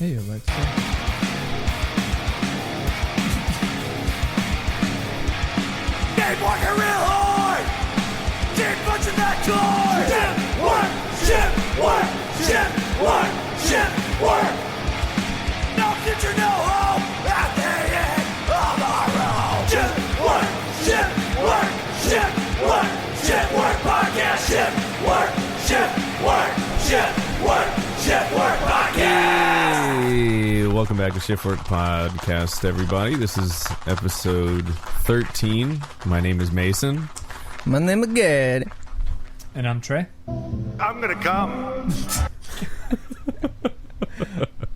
Hey, Alexa. Keep working real hard. Keep punching that card. Shift work. No future, no hope at the end of the road. Shift work podcast. Shift work podcast. Hey, welcome back to Shift Work Podcast, everybody. This is episode 13. My name is Mason. My name is Gad. And I'm Trey. I'm gonna come.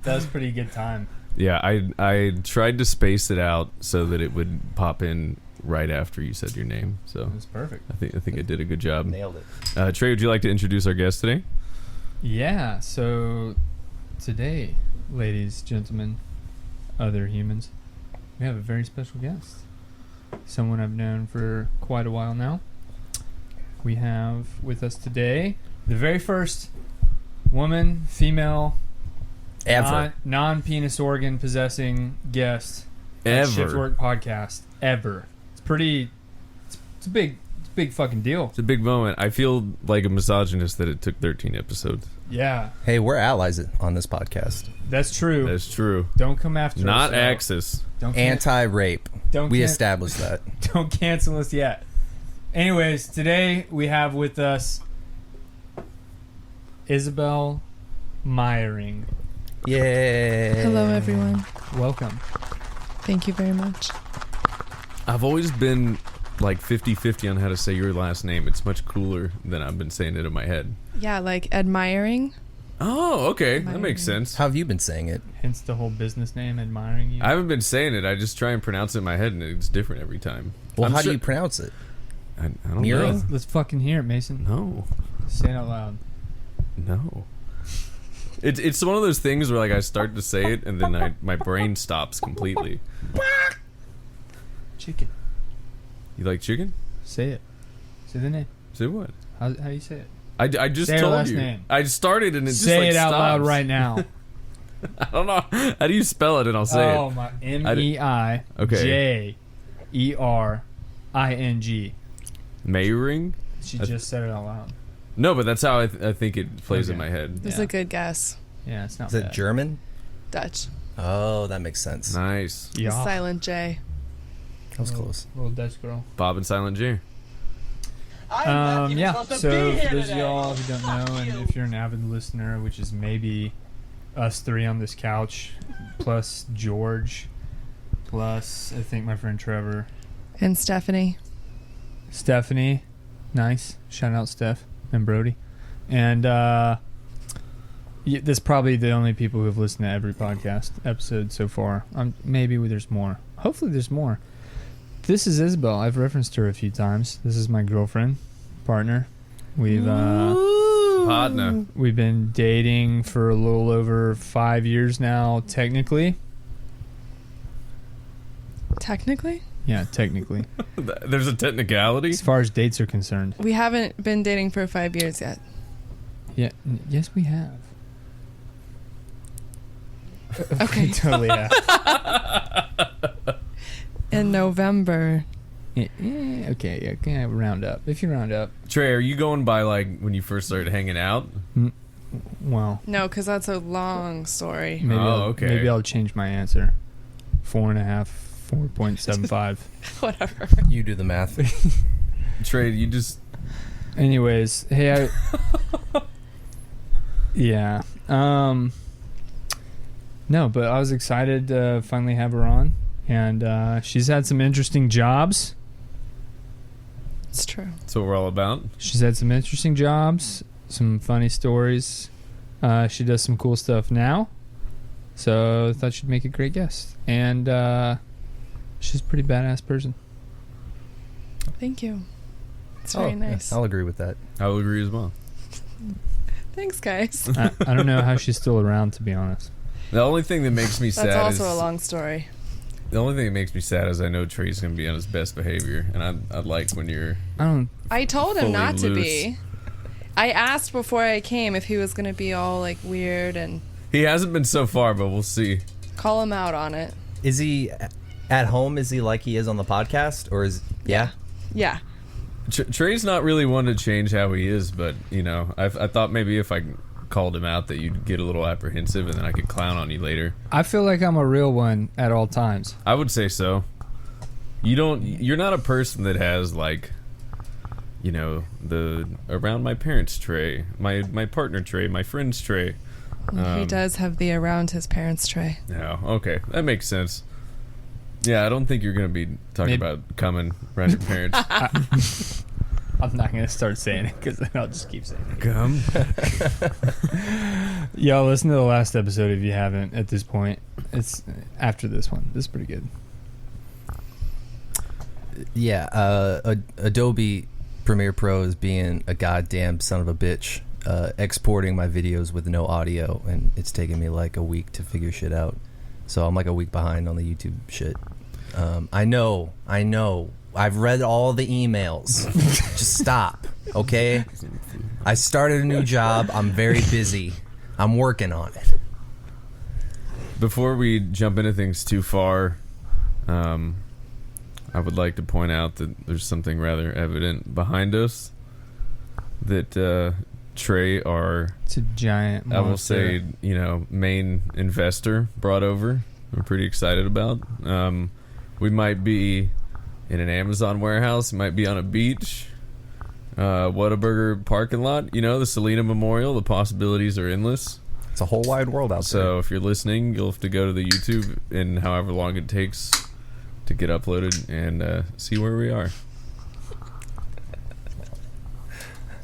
That was a pretty good time. Yeah, I tried to space it out so that it would pop in right after you said your name. So It was perfect. I think I did a good job. Nailed it. Trey, would you like to introduce our guest today? Yeah, so today, ladies, gentlemen, other humans, we have a very special guest. Someone I've known for quite a while now. We have with us today the very first woman, female, Ever. non-penis organ possessing guest at Ever. Shift Work Podcast ever. It's pretty. It's a big fucking deal. It's a big moment. I feel like a misogynist that it took 13 episodes. Yeah, Hey, we're allies on this podcast. that's true. That's true. Don't come after us. Not though. Axis. Don't Anti-rape. Don't We can- established that. Don't cancel us yet. Anyways, today we have with us Isabel Meyering. Yay. Hello, everyone. Welcome. Thank you very much. I've always been like 50-50 on how to say your last name. It's much cooler than I've been saying it in my head. Yeah, like admiring. Oh, okay. That makes sense. How have you been saying it? Hence the whole business name, admiring you. I haven't been saying it. I just try and pronounce it in my head, and it's different every time. Well, I'm how sure- do you pronounce it? I don't Mira? Let's fucking hear it, Mason. know. Say it out loud. No. It's one of those things where like I start to say it, and then my brain stops completely. Chicken. You like chicken? Say it. Say the name. Say what? How do you say it? I just Say her told last you. name. I started and it just Say like it out loud stops. right now. I don't know. How do you spell it? And I'll say Oh it. my! MEIJERING. Mayring? She just said it out loud. No, but that's how I think it plays in Okay. my head. That's Yeah. a good guess. Yeah, it's not Is it bad. German? Dutch. Oh, that makes sense. Nice. The Yeah. silent J. That was close. Little Dutch girl. Bob and Silent J. Yeah, so for those of y'all who don't know, and if you're an avid listener, which is maybe us three on this couch, plus George, plus I think my friend Trevor, And Stephanie. Stephanie, nice, shout out Steph and Brody, and this probably the only people who have listened to every podcast episode so far. Maybe there's more. Hopefully there's more. This is Isabel. I've referenced her a few times. This is my girlfriend, partner. We've Partner. we've been dating for a little over 5 years now, technically. Technically? Yeah, technically. There's a technicality. As far as dates are concerned. We haven't been dating for 5 years yet. Yeah, yes, we have. Okay. We totally have. In November. Okay, round up. If you round up. Trey, are you going by like when you first started hanging out? Well, No, because that's a long story. maybe, okay. maybe I'll change my answer. 4.5, 4.75. Whatever. You do the math. Trey, you just Anyways, hey, yeah. No, but I was excited to finally have her on. And she's had some interesting jobs. It's true. that's what we're all about. She's had some interesting jobs, some funny stories. She does some cool stuff now. So I thought she'd make a great guest. And she's a pretty badass person. Thank you. It's very yeah, nice. I'll agree with that. I will agree as well. Thanks, guys. I don't know how she's still around, to be honest. The only thing that makes me sad That's is also a long story. the only thing that makes me sad is I know Trey's gonna be on his best behavior, and I like when you're. I told him Fully not to loose. be. I asked before I came if he was going to be all like weird and He hasn't been so far, but we'll see. Call him out on it. Is he at home? Is he like he is on the podcast, or is yeah? Yeah. Trey's not really one to change how he is, but I thought maybe if I called him out that you'd get a little apprehensive, and then I could clown on you later. I feel like I'm a real one at all times. I would say so. You're not a person that has like, the around my parents Trey, my partner Trey, my friends Trey. He does have the around his parents tray. Yeah, okay, that makes sense. Yeah, I don't think you're gonna be talking about coming around your parents. I'm not gonna start saying it because then I'll just keep saying it. Come. Y'all listen to the last episode if you haven't at this point. It's after this one. This is pretty good. Yeah, Adobe Premiere Pro is being a goddamn son of a bitch, exporting my videos with no audio, and it's taken me like a week to figure shit out. So I'm like a week behind on the YouTube shit. I know. I've read all the emails. Just stop, okay? I started a new job. I'm very busy. I'm working on it. Before we jump into things too far, I would like to point out that there's something rather evident behind us. That Trey, it's a giant monster. I will say, main investor brought over. I'm pretty excited about. We might be in an Amazon warehouse. Might be on a beach. Whataburger parking lot. The Selena Memorial. The possibilities are endless. It's a whole wide world out there. So if you're listening, you'll have to go to the YouTube in however long it takes to get uploaded and see where we are.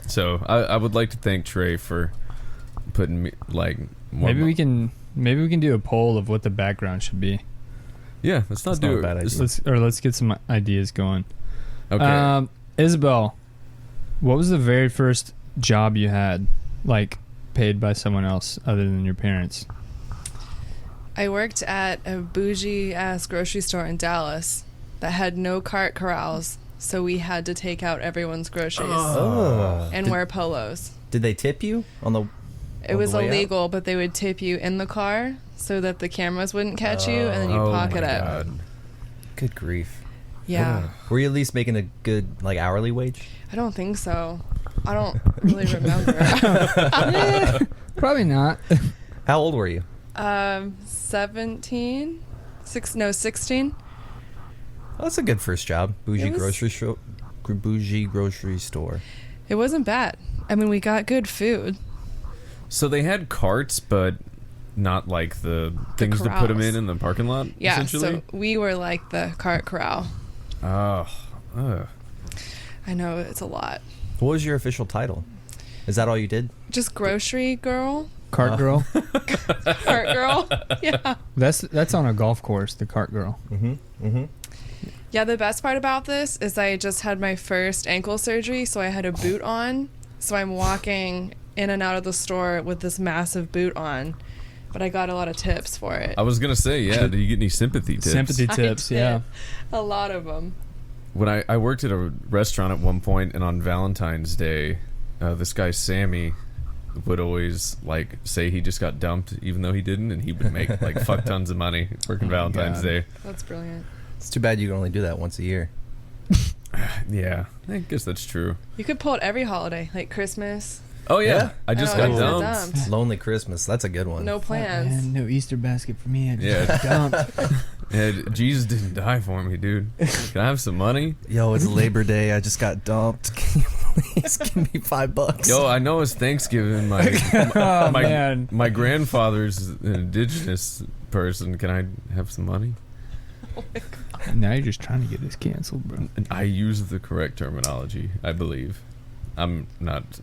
So I would like to thank Trey for putting me maybe we can do a poll of what the background should be. Yeah, let's not do a bad it. idea. Let's get some ideas going. Okay. Isabel, what was the very first job you had, paid by someone else other than your parents? I worked at a bougie ass grocery store in Dallas that had no cart corrals, so we had to take out everyone's groceries and wear polos. Did they tip you on the? It was illegal, but they would tip you in the car so that the cameras wouldn't catch you, and then you pocket it. God. Good grief. Yeah. Were you at least making a good hourly wage? I don't think so. I don't really remember. Probably not. How old were you? 17? 16. Oh, that's a good first job. Bougie grocery store. It wasn't bad. I mean, we got good food. So they had carts, but not like the things to put them in the parking lot. Yeah. Essentially? So we were like the cart corral. Oh. I know it's a lot. What was your official title? Is that all you did? Just grocery girl. Cart girl. Cart girl. Yeah. That's on a golf course. The cart girl. Yeah, the best part about this is I just had my first ankle surgery, so I had a boot on. So I'm walking in and out of the store with this massive boot on, but I got a lot of tips for it. I was gonna say, yeah. Do you get any sympathy tips? Sympathy tips, yeah. A lot of them. When I worked at a restaurant at one point, and on Valentine's Day, this guy Sammy would always say he just got dumped, even though he didn't, and he would make fuck tons of money working Valentine's Day. That's brilliant. It's too bad you can only do that once a year. Yeah, I guess that's true. You could pull it every holiday, like Christmas. Oh yeah, Yeah. I just Oh, got yeah. dumped. Lonely Christmas. That's a good one. No plans. Man, no Easter basket for me. I just Yeah. got dumped. Yeah, Jesus didn't die for me, dude. Can I have some money? Yo, it's Labor Day. I just got dumped. Can you please give me $5? Yo, I know it's Thanksgiving. Oh, man. My grandfather's an indigenous person. Can I have some money? Now you're just trying to get this canceled, bro. And I use the correct terminology, I believe. I'm not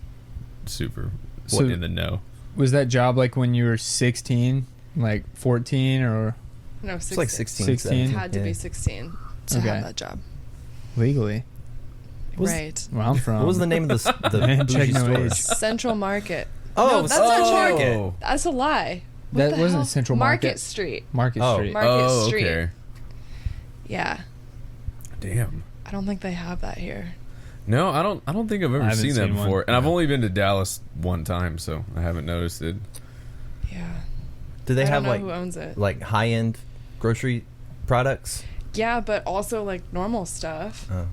super in the know. Was that job when you were 16, 14, or No, 16. It's like 16. 16. Had to yeah. be 16 to Okay. have that job. legally? Was- Right. Where I'm from. What was the name of the Man, check bougie no store? age. Central Market. Oh, No, that's Central not true. Market. That's a lie. What That the wasn't hell? Central Market Market. Street. Market Oh. Street. Market Street. Okay. Yeah. Damn. I don't think they have that here. No, I don't think I've I ever haven't seen that seen one. before. And I've only been to Dallas one time, so I haven't noticed it. Yeah. Do they I have don't know like who owns it. like high end grocery products? Yeah, but also like normal stuff. Oh.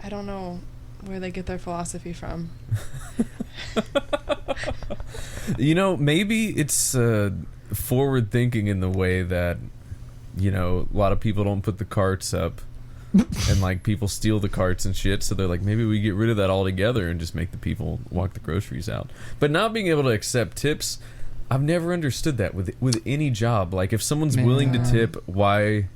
I don't know where they get their philosophy from. You know, maybe it's forward thinking in the way that, you know, a lot of people don't put the carts up and like people steal the carts and shit, so they're like, maybe we get rid of that altogether and just make the people walk the groceries out. But not being able to accept tips, I've never understood that with any job. Like, if someone's willing to tip, why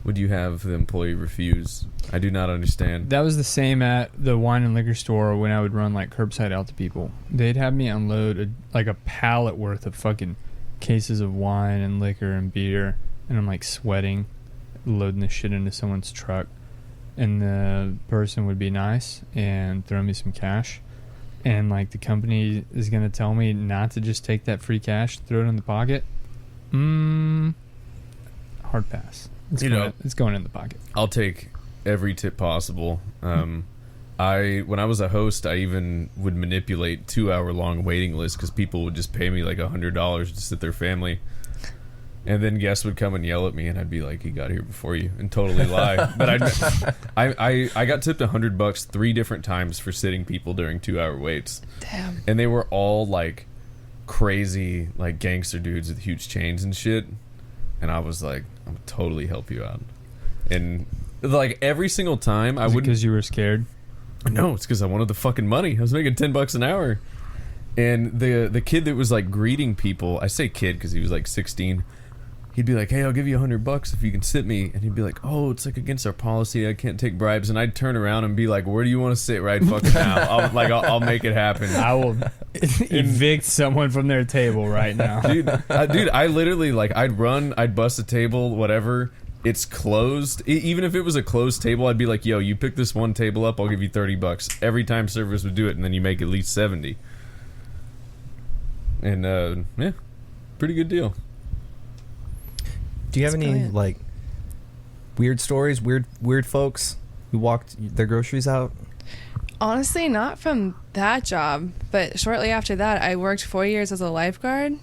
would you have the employee refuse? I do not understand. That was the same at the wine and liquor store when I would run like curbside out to people. They'd have me unload like a pallet worth of fucking cases of wine and liquor and beer, and I'm like sweating, loading this shit into someone's truck, and the person would be nice and throw me some cash, and like the company is gonna tell me not to just take that free cash, throw it in the pocket. Hard pass. It's going in the pocket. I'll take every tip possible. When I was a host, I even would manipulate 2-hour-long waiting lists because people would just pay me like $100 to sit their family, and then guests would come and yell at me, and I'd be like, "He got here before you," and totally lie. But I got tipped $100 3 different times for sitting people during 2-hour waits. Damn. And they were all like crazy, like gangster dudes with huge chains and shit. And I was like, "I'm gonna totally help you out." And like every single time, I wouldn't. Because you were scared. No, it's because I wanted the fucking money. I was making $10 an hour. And the kid that was like greeting people, I say kid because he was like 16. He'd be like, "Hey, I'll give you $100 if you can sit me." And he'd be like, "Oh, it's like against our policy. I can't take bribes." And I'd turn around and be like, "Where do you want to sit right fucking now? I'll make it happen." I will evict someone from their table right now. Dude, I literally, like, I'd bust a table, whatever. It's closed. Even if it was a closed table, I'd be like, "Yo, you pick this one table up, I'll give you $30 every time servers would do it, and then you make at least 70. And yeah, pretty good deal. Do you have That's any brilliant. like weird stories, weird folks who walked their groceries out? Honestly, not from that job, but shortly after that, I worked 4 years as a lifeguard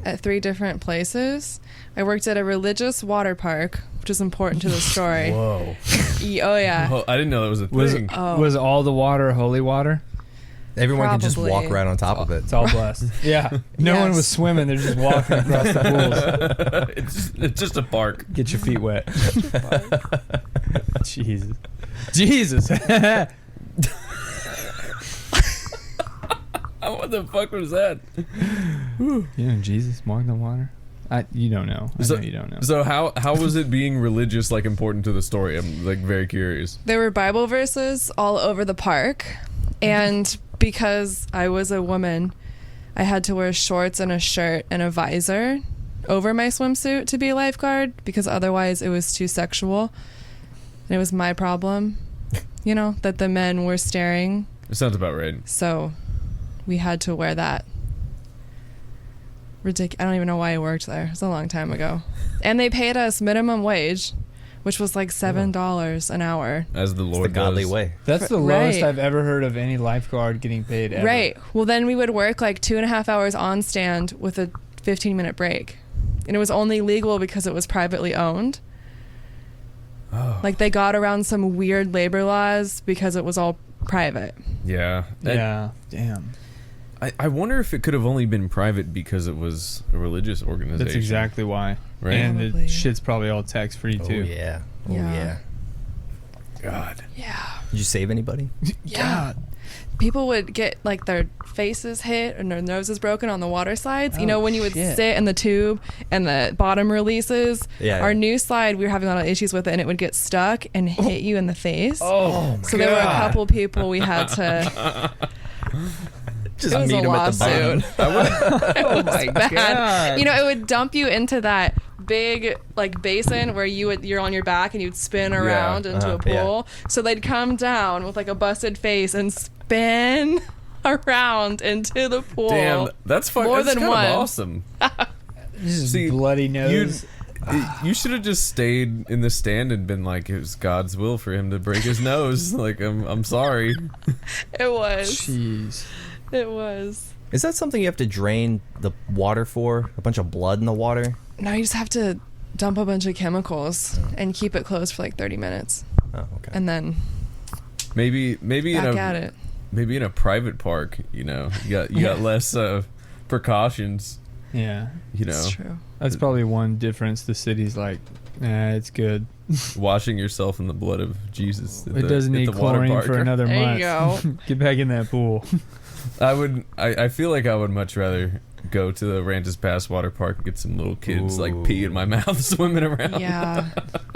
at 3 different places. I worked at a religious water park, which is important to the story. Whoa. Oh, yeah. Oh, I didn't know that was a thing. Was all the water holy water? Everyone can just Probably. walk right on top of it. It's all blessed. Yeah. No one Yes. was swimming. They're just walking across the pools. It's just a park. Get your feet wet. Jesus. What the fuck was that? You know Jesus walked on water? You don't know. I know you don't know. So how was it being religious like important to the story? I'm like very curious. There were Bible verses all over the park, and because I was a woman, I had to wear shorts and a shirt and a visor over my swimsuit to be a lifeguard, because otherwise it was too sexual. And it was my problem, you know, that the men were staring. It sounds about right. So we had to wear that. I don't even know why I worked there. It was a long time ago. And they paid us minimum wage, which was like $7 an hour. As the It's Lord the godly does. way. That's the Right. lowest I've ever heard of any lifeguard getting paid ever. Right. Well, then we would work like 2.5 hours on stand with a 15-minute break. And it was only legal because it was privately owned. Oh. Like, they got around some weird labor laws because it was all private. Yeah. Yeah. Damn. I wonder if it could have only been private because it was a religious organization. That's exactly why. Right? And Probably. the shit's probably all tax free Oh too. yeah. Oh Yeah. yeah. God. Yeah. Did you save anybody? Yeah. People would get like their faces hit and their noses broken on the water slides. You Oh, know, when you would shit. sit in the tube and the bottom releases. Yeah. Our new slide, we were having a lot of issues with it, and it would get stuck and hit you in the face. Oh, So there were a couple people we had to. Just It was meet a him at the bottom. lawsuit. Oh my Bad. god. You know, it would dump you into that big like basin where you're on your back and you'd spin around into a yeah. pool. So they'd come down with like a busted face and spin around into the pool. Damn, that's fucking More that's than kind of one. awesome. Just See, bloody nose. You should have just stayed in the stand and been like, it was God's will for him to break his nose. Like, I'm sorry. It was. Jeez. It was. Is that something you have to drain the water for? A bunch of blood in the water? No, you just have to dump a bunch of chemicals and keep it closed for like 30 minutes. Oh, okay. And then Maybe back at it. maybe in a private park, you got less precautions, Yeah, That's true. that's probably one difference. The city's like, nah, it's good. washing yourself in the blood of Jesus. It doesn't need chlorine for another There month. you go. Get back in that pool. I feel like I would much rather go to the Ranches Pass water park and get some little kids like pee in my mouth swimming around. Yeah.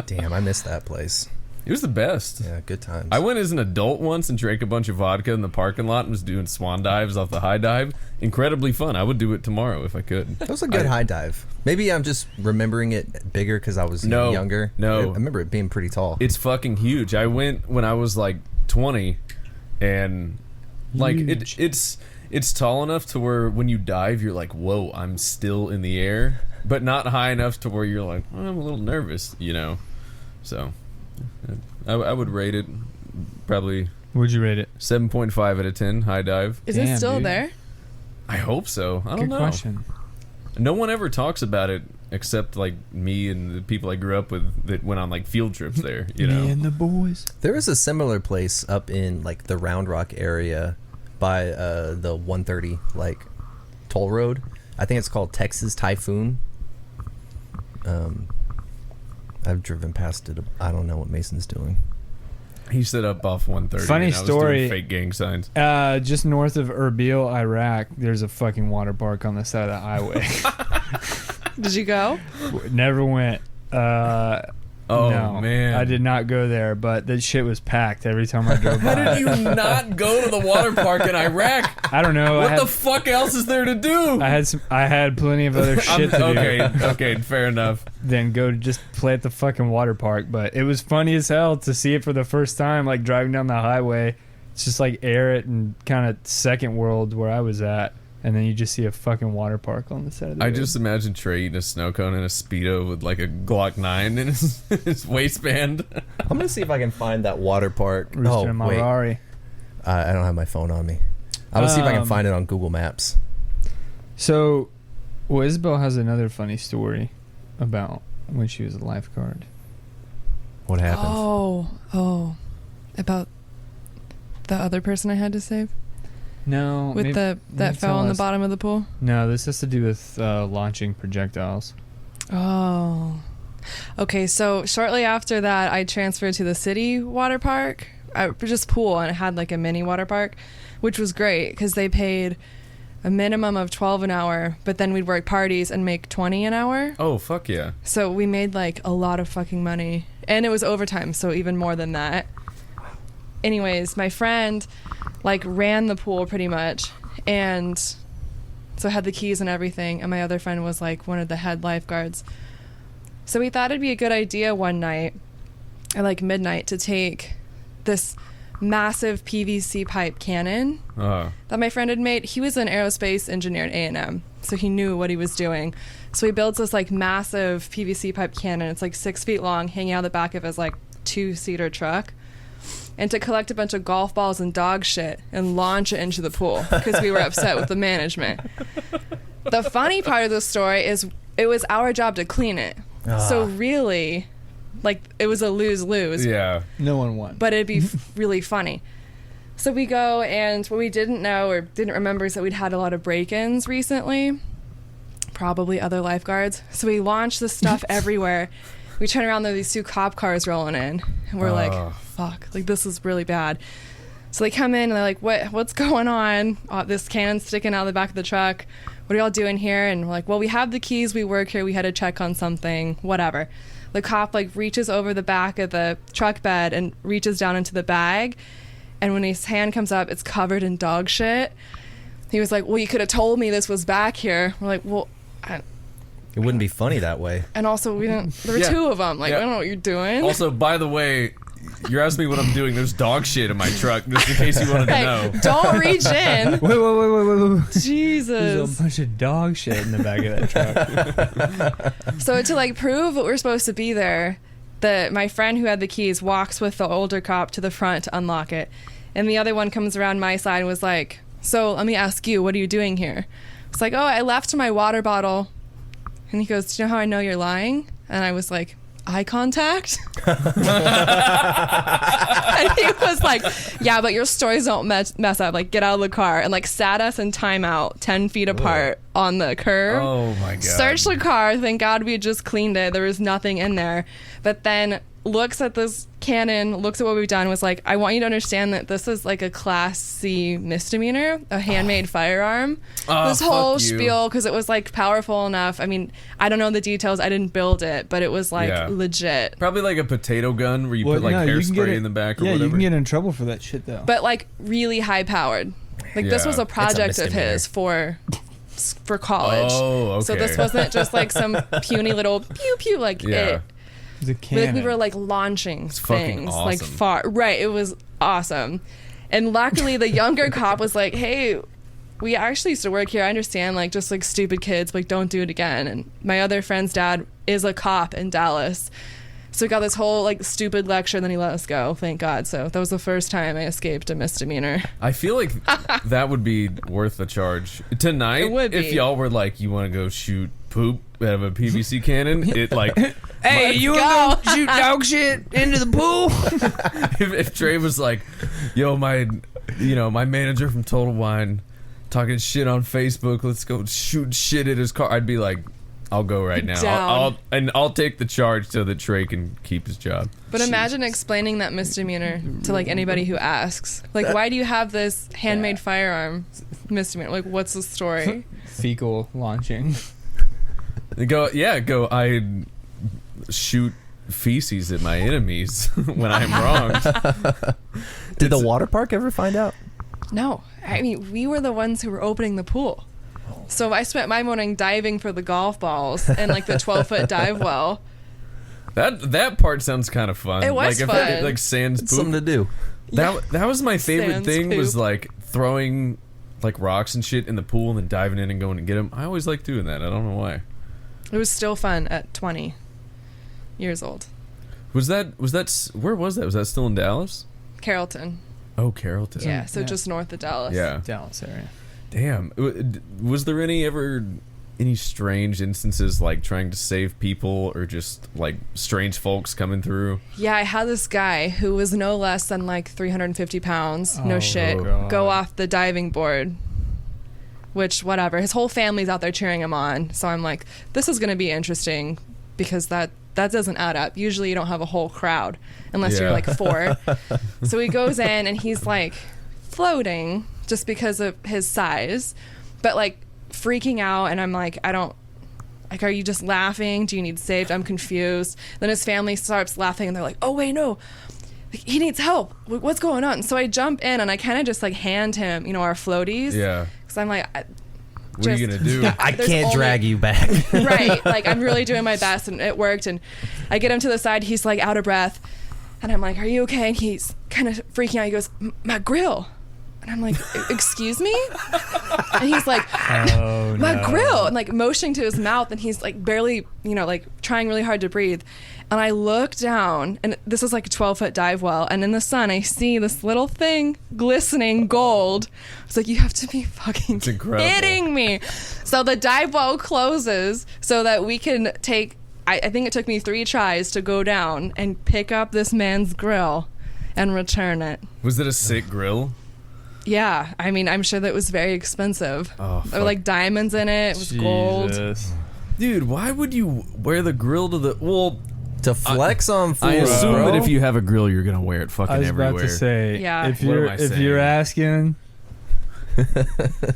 Damn, I missed that place. It was the best. Yeah, good times. I went as an adult once and drank a bunch of vodka in the parking lot and was doing swan dives off the high dive. Incredibly fun. I would do it tomorrow if I could. That was a good high dive. Maybe I'm just remembering it bigger because I was younger. No. I remember it being pretty tall. It's fucking huge. I went when I was like 20, and like it's tall enough to where when you dive, you're like, whoa, I'm still in the air, but not high enough to where you're like, I'm a little nervous, So I would rate it probably Would you rate it? 7.5 out of 10 high dive. Is it Damn, still dude. there? I hope so. I don't Good know. question. No one ever talks about it except like me and the people I grew up with that went on like field trips there. Me and the boys. There is a similar place up in like the Round Rock area by the 130 like toll road. I think it's called Texas Typhoon. I've driven past it. I don't know what Mason's doing. He set up off 130. Funny and I was story. doing fake gang signs. Just north of Erbil, Iraq, there's a fucking water park on the side of the highway. Did you go? Never went. Oh, no, man. I did not go there, but the shit was packed every time I drove How by. did you not go to the water park in Iraq? I don't know. What the fuck else is there to do? I had plenty of other shit to do. Okay, fair enough. Than go to just play at the fucking water park. But it was funny as hell to see it for the first time, like driving down the highway. It's just like air it and kind of second world where I was at. And then you just see a fucking water park on the side of the I road. just imagine Trey eating a snow cone and a Speedo with like a Glock 9 in his waistband. I'm gonna see if I can find that water park. Rooster and wait, Marari. I don't have my phone on me. I'm gonna see if I can find it on Google Maps. So, well, Isabel has another funny story about when she was a lifeguard. What happened? Oh. About the other person I had to save? No, With maybe- that maybe fell tell in the us. bottom of the pool? No, this has to do with launching projectiles. Oh. Okay, so shortly after that, I transferred to the city water park. Just pool, and it had like a mini water park, which was great because they paid a minimum of $12 an hour, but then we'd work parties and make $20 an hour. Oh, fuck yeah. So we made like a lot of fucking money. And it was overtime, so even more than that. Anyways, my friend like ran the pool pretty much, and so had the keys and everything, and my other friend was like one of the head lifeguards. So we thought it'd be a good idea one night at like midnight to take this massive PVC pipe cannon that my friend had made. He was an aerospace engineer at A&M, so he knew what he was doing. So he builds this like massive PVC pipe cannon. It's like 6 feet long, hanging out the back of his like 2-seater truck. And to collect a bunch of golf balls and dog shit and launch it into the pool because we were upset with the management. The funny part of the story is it was our job to clean it. So really, like, it was a lose-lose. Yeah. No one won. But it'd be really funny. So we go, and what we didn't know or didn't remember is that we'd had a lot of break-ins recently. Probably other lifeguards. So we launched this stuff everywhere. We turn around, there are these 2 cop cars rolling in, and we're like, fuck, like, this is really bad. So they come in, and they're like, what's going on? This cannon's sticking out of the back of the truck. What are y'all doing here? And we're like, well, we have the keys, we work here, we had to check on something, whatever. The cop, like, reaches over the back of the truck bed and reaches down into the bag, and when his hand comes up, it's covered in dog shit. He was like, well, you could have told me this was back here. We're like, well, It wouldn't be funny that way. and also we didn't, there were Yeah. 2 of them. Like, Yeah. I don't know what you're doing. Also, by the way, you're asking me what I'm doing. There's dog shit in my truck, just in case you wanted to know. Hey, don't reach in. Wait. There's Jesus. a bunch of dog shit in the back of that truck. So to like prove that we're supposed to be there, my friend who had the keys walks with the older cop to the front to unlock it. And the other one comes around my side and was like, So let me ask you, what are you doing here? It's like, oh, I left my water bottle. And he goes, do you know how I know you're lying? And I was like, eye contact? And he was like, yeah, but your stories don't mess up. Like, get out of the car. And like sat us in timeout 10 feet apart on the curb. Oh my God. Searched the car. Thank God we had just cleaned it. There was nothing in there. But then looks at this Canon, looks at what we've done, was like, I want you to understand that this is like a Class C misdemeanor, a handmade firearm. This whole spiel, because it was like powerful enough. I mean, I don't know the details. I didn't build it, but it was like legit. Probably like a potato gun where you put like hairspray in the back or whatever. Yeah, you can get in trouble for that shit though. But like really high powered. Like this was a project of his for college. Oh, okay. So this wasn't just like some puny little pew pew like it. Like we were like launching things awesome. like far right. It was awesome, and luckily the younger cop was like, "Hey, we actually used to work here. I understand, like just like stupid kids, like don't do it again." And my other friend's dad is a cop in Dallas, so we got this whole like stupid lecture, and then he let us go. Thank God. So that was the first time I escaped a misdemeanor. I feel like that would be worth the charge tonight. It would be. If y'all were like, you want to go shoot poop out of a PVC cannon, it like. Hey, you want to go shoot dog shit into the pool? if Trey was like, yo, my manager from Total Wine talking shit on Facebook, let's go shoot shit at his car, I'd be like, I'll go right now. I'll take the charge so that Trey can keep his job. But imagine explaining that misdemeanor to like anybody who asks, like, why do you have this handmade firearm misdemeanor? Like, what's the story? Fecal launching. Go. I shoot feces at my enemies when I'm wrong. Did the water park ever find out? No. I mean, we were the ones who were opening the pool. So I spent my morning diving for the golf balls and like the 12-foot dive well. That part sounds kind of fun. It was like, fun. If like sans poop. Something to do. That was my favorite Sans thing poop. was like throwing like rocks and shit in the pool and then diving in and going to get them. I always liked doing that. I don't know why. It was still fun at 20 years old. Was that where was that? Was that still in Dallas? Carrollton. Oh, Carrollton. Yeah, so just north of Dallas. Yeah. Dallas area. Damn. Was there any strange instances like trying to save people or just like strange folks coming through? Yeah, I had this guy who was no less than like 350 pounds, no shit, God. go off the diving board. Which, whatever. His whole family's out there cheering him on. So I'm like, this is going to be interesting because that doesn't add up. Usually you don't have a whole crowd unless you're like 4. So he goes in and he's like floating just because of his size, but like freaking out. And I'm like, are you just laughing? Do you need saved? I'm confused. Then his family starts laughing and they're like, oh, wait, no. He needs help. What's going on? So I jump in and I kind of just like hand him, our floaties. Yeah. Because I'm like, what are you going to do? I can't drag you back. Right. Like, I'm really doing my best, and it worked. And I get him to the side. He's, like, out of breath. And I'm like, are you okay? And he's kind of freaking out. He goes, my grill. And I'm like, excuse me? And he's like, my grill. And, like, motioning to his mouth. And he's, like, barely, like, trying really hard to breathe. And I look down, and this is like a 12-foot dive well, and in the sun, I see this little thing glistening gold. It's like, you have to be fucking kidding me. So the dive well closes so that we can take, I think it took me 3 tries to go down and pick up this man's grill and return it. Was it a sick grill? Yeah. I mean, I'm sure that it was very expensive. Oh, there were like diamonds in it. It was gold. Dude, why would you wear the grill to the... Well... To flex on fools, I assume bro. that if you have a grill, you're gonna wear it fucking everywhere. I was about to say, Yeah. if What am I saying? you're asking,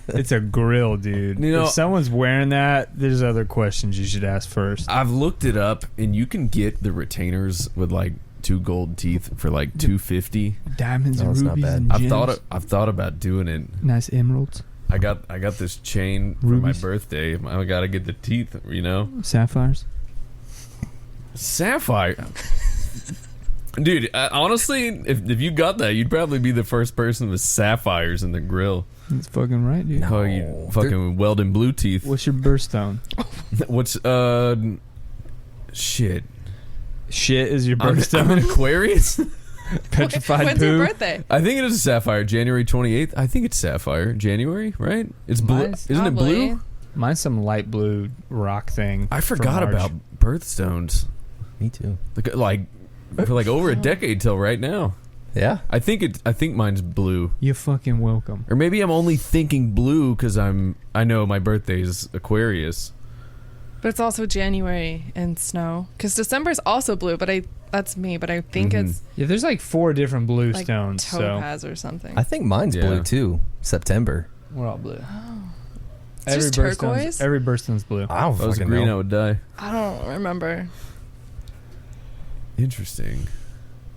it's a grill, dude. If someone's wearing that, there's other questions you should ask first. I've looked it up, and you can get the retainers with like 2 gold teeth for like $250. Diamonds and it's not rubies bad. and gems. I've thought about doing it. Nice emeralds, I got this chain for my birthday. I gotta get the teeth, sapphires. Sapphire. Dude, honestly, if you got that, you'd probably be the first person with sapphires in the grill. That's fucking right, dude. Oh, you fucking welding blue teeth. What's your birthstone? What's shit? Shit is your I'm birthstone. an Aquarius. Petrified When's poo. your birthday? I think it is a sapphire. January 28th. I think it's sapphire. January, right? It's blue. Mine's Isn't it Probably. blue? Mine's some light blue rock thing. I for forgot March. about birthstones. Me too. Like for like over a decade till right now. Yeah. I think mine's blue. You're fucking welcome. Or maybe I'm only thinking blue because I know my birthday is Aquarius. But it's also January and snow. Because December's also blue, but that's me. But I think Mhm. it's Yeah, there's like 4 different blue like stones. So topaz or something. I think mine's Yeah. blue too. September. we're all blue. It's just turquoise? Every birthstone's blue. I don't If I was fucking green, I know. would die. I don't remember. Interesting.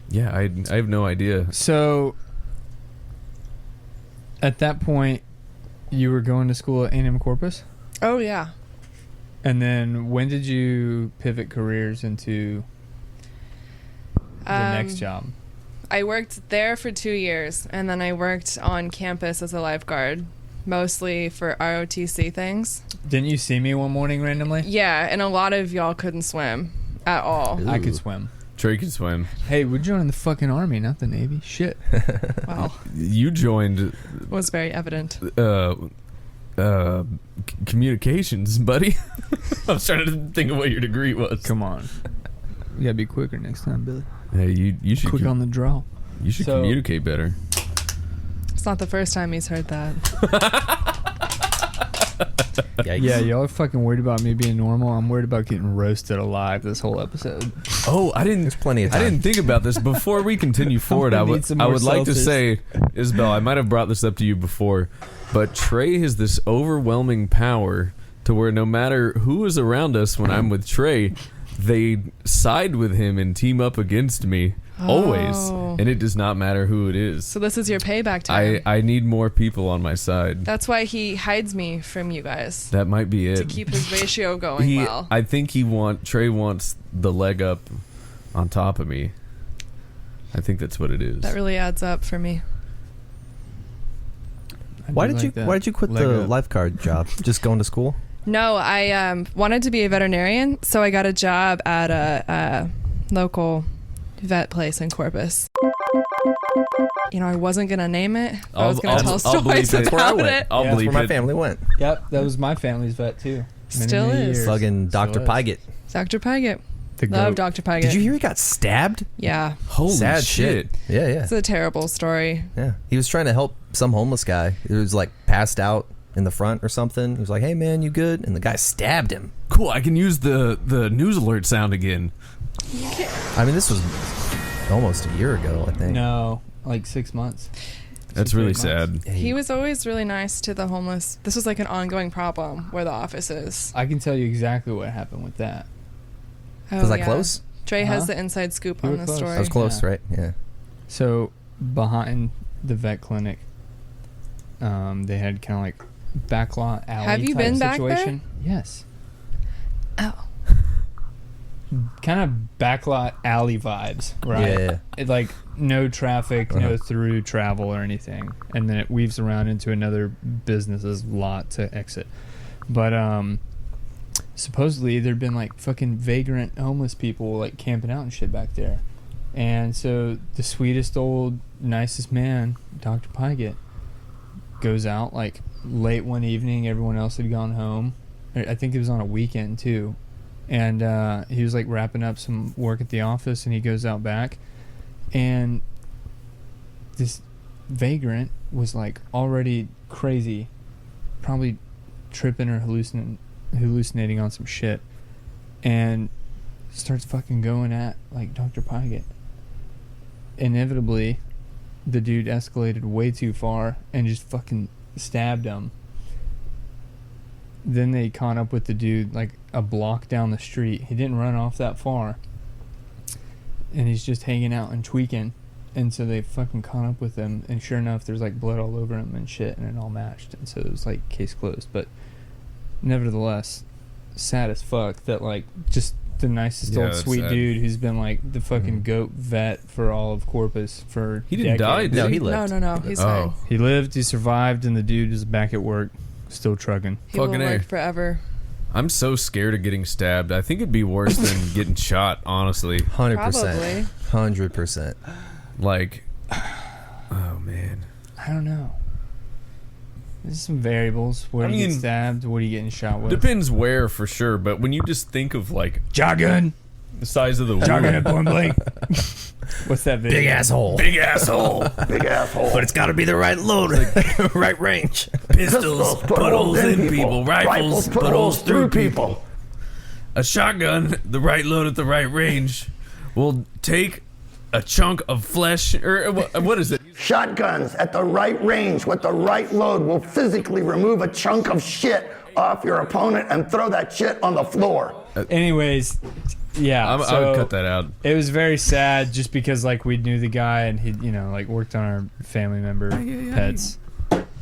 Yeah, I have no idea. So at that point, you were going to school at A&M Corpus? Oh yeah. And then when did you pivot careers into the next job? I worked there for 2 years, and then I worked on campus as a lifeguard, mostly for ROTC things. Didn't you see me one morning randomly? Yeah, and a lot of y'all couldn't swim at all. Ooh. I could swim. Trey can swim. Hey, we're joining the fucking army, not the Navy. Shit. Wow, You joined was very evident. communications, buddy. I was trying to think of what your degree was. Come on. You gotta be quicker next time, Billy. Hey, you should Quick on the draw. you should So- communicate better. It's not the first time he's heard that. Yikes. Yeah, y'all are fucking worried about me being normal. I'm worried about getting roasted alive this whole episode. Oh, I didn't. There's plenty of I time. didn't think about this before we continue forward. I gonna would need some I more would like to seltzers. say, Isabel, I might have brought this up to you before, but Trey has this overwhelming power to where no matter who is around us when I'm with Trey, they side with him and team up against me always, Oh. and it does not matter who it is. So this is your payback time. I need more people on my side. That's why he hides me from you guys, That might be it. to keep his ratio going well. I think Trey wants the leg up on top of me. I think that's what it is. That really adds up for me. I Why do did like that. you quit Leg the up. lifeguard job? Just going to school? No, I wanted to be a veterinarian, so I got a job at a local vet place in Corpus. You know, I wasn't gonna name it. I was gonna tell I'll stories believe it. That's where I about went. it. I'll Yeah, That's believe where my it. family went. Yep, that was my family's vet too. Many, Still many is. years. Fucking Dr. Still is. Pygott. Dr. Pygott. The Love goat. Dr. Pygott. Did you hear he got stabbed? Yeah. Holy Sad shit. Yeah, yeah. It's a terrible story. Yeah. He was trying to help some homeless guy. He was like passed out in the front or something. He was like, "Hey man, you good?" And the guy stabbed him. Cool, I can use the news alert sound again. I mean, this was almost a year ago, I think. No, like 6 months. That's 6 really 8 months. sad. He was always really nice to the homeless. This was like an ongoing problem where the office is. I can tell you exactly what happened with that. Oh, Was I yeah. close? Trey has Uh-huh. the inside scoop You on were the close. story. I was close, Yeah. right? Yeah. So behind the vet clinic, they had kind of like backlot alley. Have you type been back there? situation. Yes. Oh. Kind of backlot alley vibes, right? Yeah. It, like no traffic, no Uh-huh. through travel or anything, and then it weaves around into another business's lot to exit. But supposedly there'd been like fucking vagrant homeless people like camping out and shit back there, and so the sweetest old nicest man, Dr. Pygott, goes out like late one evening. Everyone else had gone home. I think it was on a weekend too. And he was like wrapping up some work at the office, and he goes out back, and this vagrant was like already crazy, probably tripping or hallucinating on some shit, and starts fucking going at like Dr. Pygott. Inevitably, the dude escalated way too far and just fucking stabbed him. Then they caught up with the dude like a block down the street. He didn't run off that far, and he's just hanging out and tweaking. And so they fucking caught up with him, and sure enough, there's like blood all over him and shit, and it all matched. And so it was like case closed. But nevertheless, sad as fuck that like just the nicest Yeah, old that's sweet sad. dude who's been like the fucking goat vet for all of Corpus for He didn't die, decades. did No, he? he lived. No. He's Oh. fine. He lived, he survived, and the dude is back at work, still trucking. He will Fucking A. work forever. I'm so scared of getting stabbed. I think it'd be worse than getting shot, honestly. 100%. Probably. 100%. Like, oh man, I don't know. There's some variables. Where do you get stabbed? What are you getting shot with? depends where for sure. But when you just think of like Shotgun. the size of the Shotgun wound, at point blank. What's that video? Big asshole. big asshole, Big asshole. But it's got to be the right load, right range. pistols put holes in people, rifles put holes through people. A shotgun, the right load at the right range, will take a chunk of flesh, or what is it? Shotguns at the right range with the right load will physically remove a chunk of shit off your opponent and throw that shit on the floor. Anyways, yeah. I so would cut that out. It was very sad just because like we knew the guy and he, like worked on our family member pets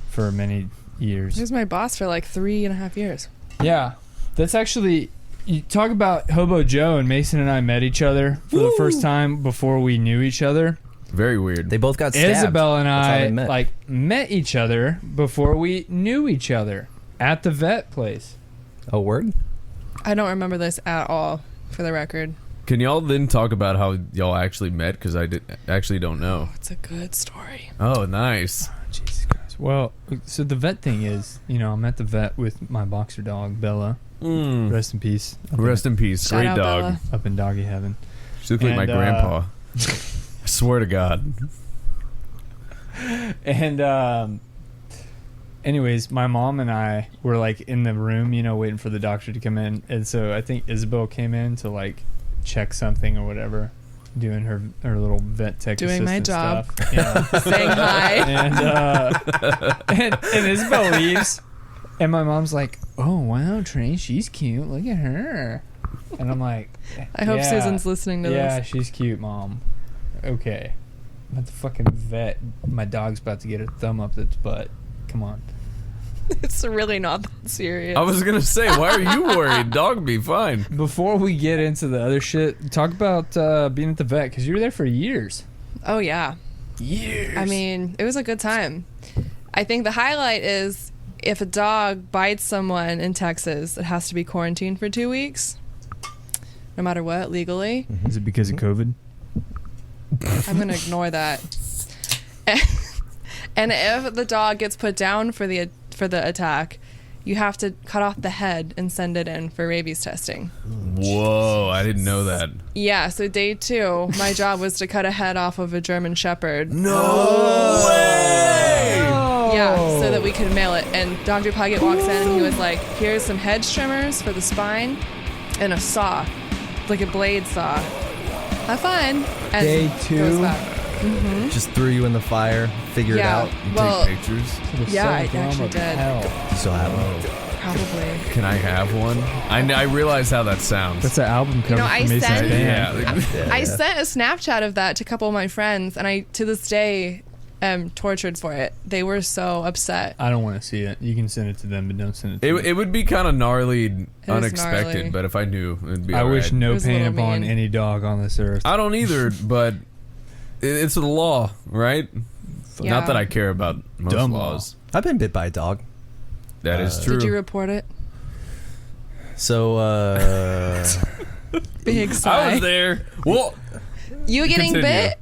for many years. He was my boss for like 3.5 years. Yeah, that's actually. You talk about Hobo Joe, and Mason and I met each other for the first time before we knew each other. Very weird. They both got stabbed. Isabel and That's how I they met. met each other before we knew each other at the vet place. A word? I don't remember this at all, for the record. Can y'all then talk about how y'all actually met? Because I actually don't know. It's a good story. Oh, nice. Oh, Jesus Christ. Well, so the vet thing is, I'm at the vet with my boxer dog, Bella. Rest in peace. Rest in peace. Shout Great out, dog. Bella. Up in doggy heaven. She looked like my And, grandpa. I swear to God. And anyways, my mom and I were like in the room, waiting for the doctor to come in. And so I think Isabel came in to like check something or whatever, doing her little vet tech Doing my assistant job. stuff. Yeah. Saying hi. and Isabel leaves, and my mom's like, "Oh wow, Trey, she's cute. Look at her." And I'm like, I hope "Yeah, Susan's listening to yeah, this. she's cute, Mom. Okay, I'm at the fucking vet. My dog's about to get a thumb up its butt. Come on." It's really not that serious. I was going to say, why are you worried? Dog be fine. Before we get into the other shit, talk about being at the vet, because you were there for years. Oh, yeah. Years. I mean, it was a good time. I think the highlight is if a dog bites someone in Texas, it has to be quarantined for 2 weeks, no matter what, legally. Is it because of COVID? I'm going to ignore that. And if the dog gets put down for the attack, you have to cut off the head and send it in for rabies testing. Whoa, I didn't know that. Yeah, so day 2, my job was to cut a head off of a German Shepherd. No way! Yeah, so that we could mail it. And Dr. Puggett walks in and he was like, "Here's some hedge trimmers for the spine and a saw, like a blade saw. Have fun." And Day 2? goes back. Just threw you in the fire, figure it out. Well, Take pictures. yeah, I actually did. You still have one. Probably. Can I have one? I realize how that sounds. That's an album cover I for Mason's sent- band. yeah. I sent a Snapchat of that to a couple of my friends, and I, to this day, am tortured for it. They were so upset. I don't want to see it. You can send it to them, but don't send it to me. It would be kind of gnarly, is unexpected, gnarly. but if I knew, it'd be I all wish right. no It was a pain little upon mean. any dog on this earth. I don't either, but it's the law, right? Yeah. Not that I care about most Dumb laws. I've been bit by a dog. That is true. Did you report it? So, Big sigh. I was there. Well, You getting Continue. bit?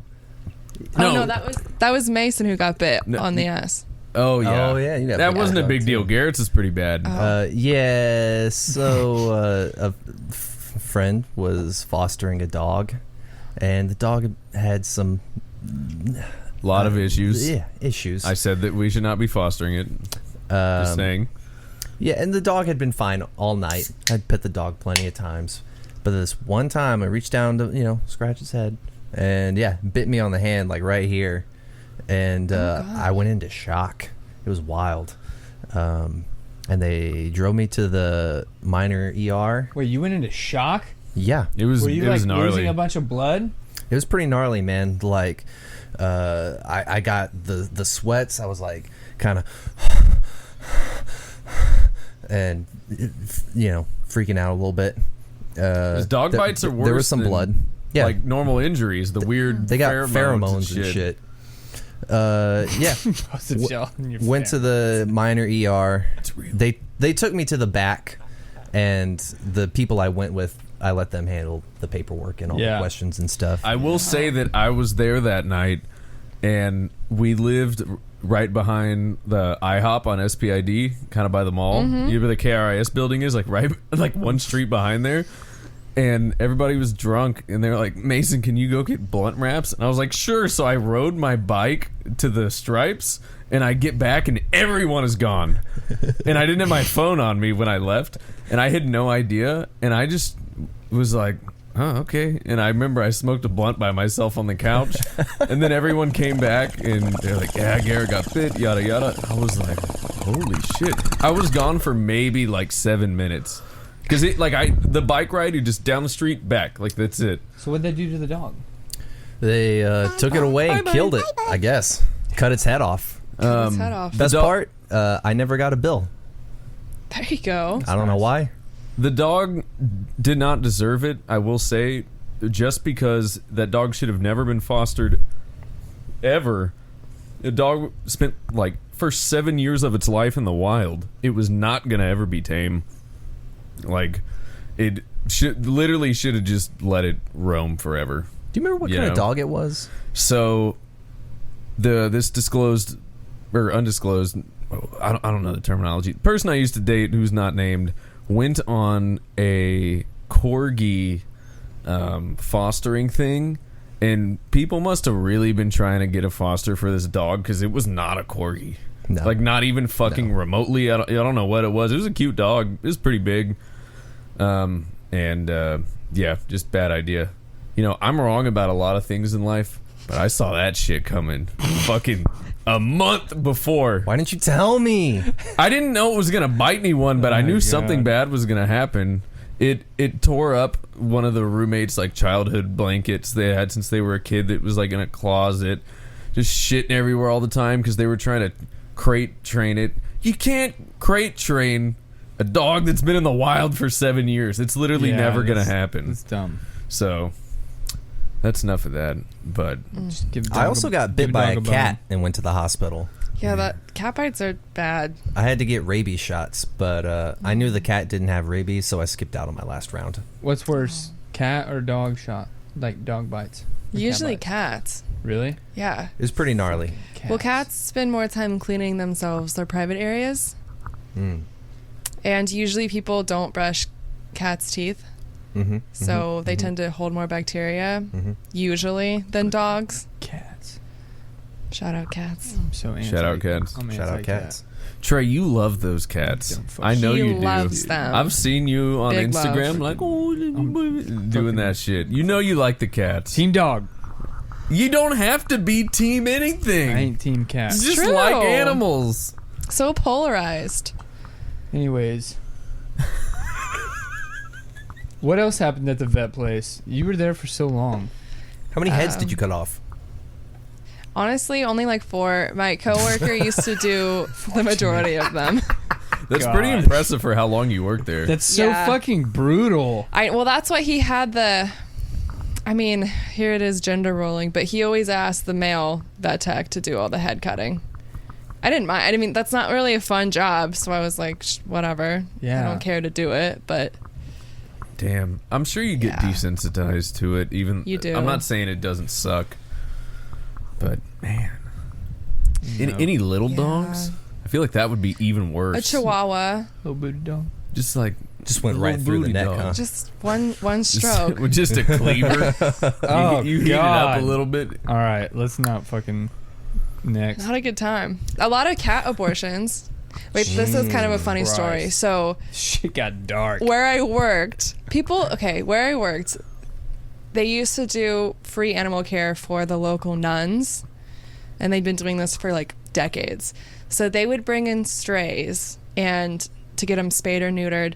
No. Oh no, that was Mason who got bit No. on the ass. oh yeah, Oh, yeah, you got that bit by wasn't a dog, big too. deal. Garrett's is pretty bad. yeah, so a friend was fostering a dog, and the dog had some A lot of issues. issues. I said that we should not be fostering it. Just saying. Yeah, and the dog had been fine all night. I'd pet the dog plenty of times. But this one time I reached down to, scratch his head. And yeah, bit me on the hand, like right here. And I went into shock. It was wild. And they drove me to the minor ER. Wait, you went into shock? Yeah. It was Were you it was like gnarly. losing a bunch of blood? It was pretty gnarly, man. Like, I got the sweats. I was like, kind of, and freaking out a little bit. Dog bites are worse. There was some than, blood. Yeah, like normal injuries. The weird. they got pheromones and shit. Yeah. Went to the minor ER. It's real. They took me to the back, and the people I went with I let them handle the paperwork and all the questions and stuff. I will say that I was there that night, and we lived right behind the IHOP on SPID, kind of by the mall. You know where the KRIS building is, like right, like one street behind there. And everybody was drunk, and they were like, Mason, can you go get blunt wraps? And I was like, sure. So I rode my bike to the Stripes, and I get back, and everyone is gone. And I didn't have my phone on me when I left, and I had no idea. And I just was like, oh, okay. And I remember I smoked a blunt by myself on the couch, and then everyone came back, and they're like, yeah, Garrett got bit, yada, yada. I was like, holy shit. I was gone for maybe like 7 minutes. Because the bike ride, you just down the street, back. Like, that's it. So what'd they do to the dog? They took it away and killed it, I guess. Cut its head off. Cut its head off. Best part, I never got a bill. There you go. I don't know why. The dog did not deserve it, I will say, just because that dog should have never been fostered ever. The dog spent, like, first 7 years of its life in the wild. It was not going to ever be tame. Like, it should have just let it roam forever. Do you remember what kind of dog it was? So, this disclosed or undisclosed, I don't know the terminology. The person I used to date, who's not named, went on a corgi fostering thing, and people must have really been trying to get a foster for this dog because it was not a corgi. No. Like, not even fucking remotely. I don't know what it was. It was a cute dog. It was pretty big. Yeah, just bad idea. You know, I'm wrong about a lot of things in life, but I saw that shit coming fucking a month before. Why didn't you tell me? I didn't know it was going to bite anyone, but I knew something bad was going to happen. It tore up one of the roommates' like childhood blankets they had since they were a kid that was like in a closet, just shitting everywhere all the time because they were trying to crate train it. You can't crate train a dog that's been in the wild for 7 years. It's literally never gonna happen. It's dumb. So that's enough of that. But I also got bit by a cat and went to the hospital. Yeah, that cat bites are bad. I had to get rabies shots, but I knew the cat didn't have rabies, so I skipped out on my last round. What's worse, cat or dog shot? Like dog bites? Usually cat bites? cats. Really? Yeah. It was pretty gnarly. Well, cats spend more time cleaning themselves, their private areas. And usually people don't brush cats' teeth. So they tend to hold more bacteria, usually, than dogs. Cats. Shout out cats. I'm so anti. shout out cats. Shout out cats. Trey, you love those cats. I know He you do. loves them. I've seen you on Big Instagram, love. like, doing that shit. You know you like the cats. Team dog. You don't have to be team anything. I ain't team cat. It's just True. like animals. So polarized. Anyways. What else happened at the vet place? You were there for so long. How many heads did you cut off? Honestly, only like 4. My coworker used to do the majority of them. That's pretty God. impressive for how long you worked there. That's so Yeah. fucking brutal. Well, that's what he had I mean, here it is gender rolling, but he always asked the male vet tech to do all the head cutting. I didn't mind. I mean, that's not really a fun job, so I was like, whatever. Yeah. I don't care to do it, but Damn. I'm sure you get desensitized to it. Even You do. I'm not saying it doesn't suck, but man, any little dogs? I feel like that would be even worse. a chihuahua, Little booty dog. Just like Just went little right through the booty neck, dog. huh? just one Just- stroke. with just a cleaver. Oh, you heat it up God. a little bit. All right, let's not fucking next. Not a good time. A lot of cat abortions. Wait, this is kind of a funny story. Christ. So Shit got dark. where I worked, they used to do free animal care for the local nuns, and they'd been doing this for like decades. So they would bring in strays and to get them spayed or neutered,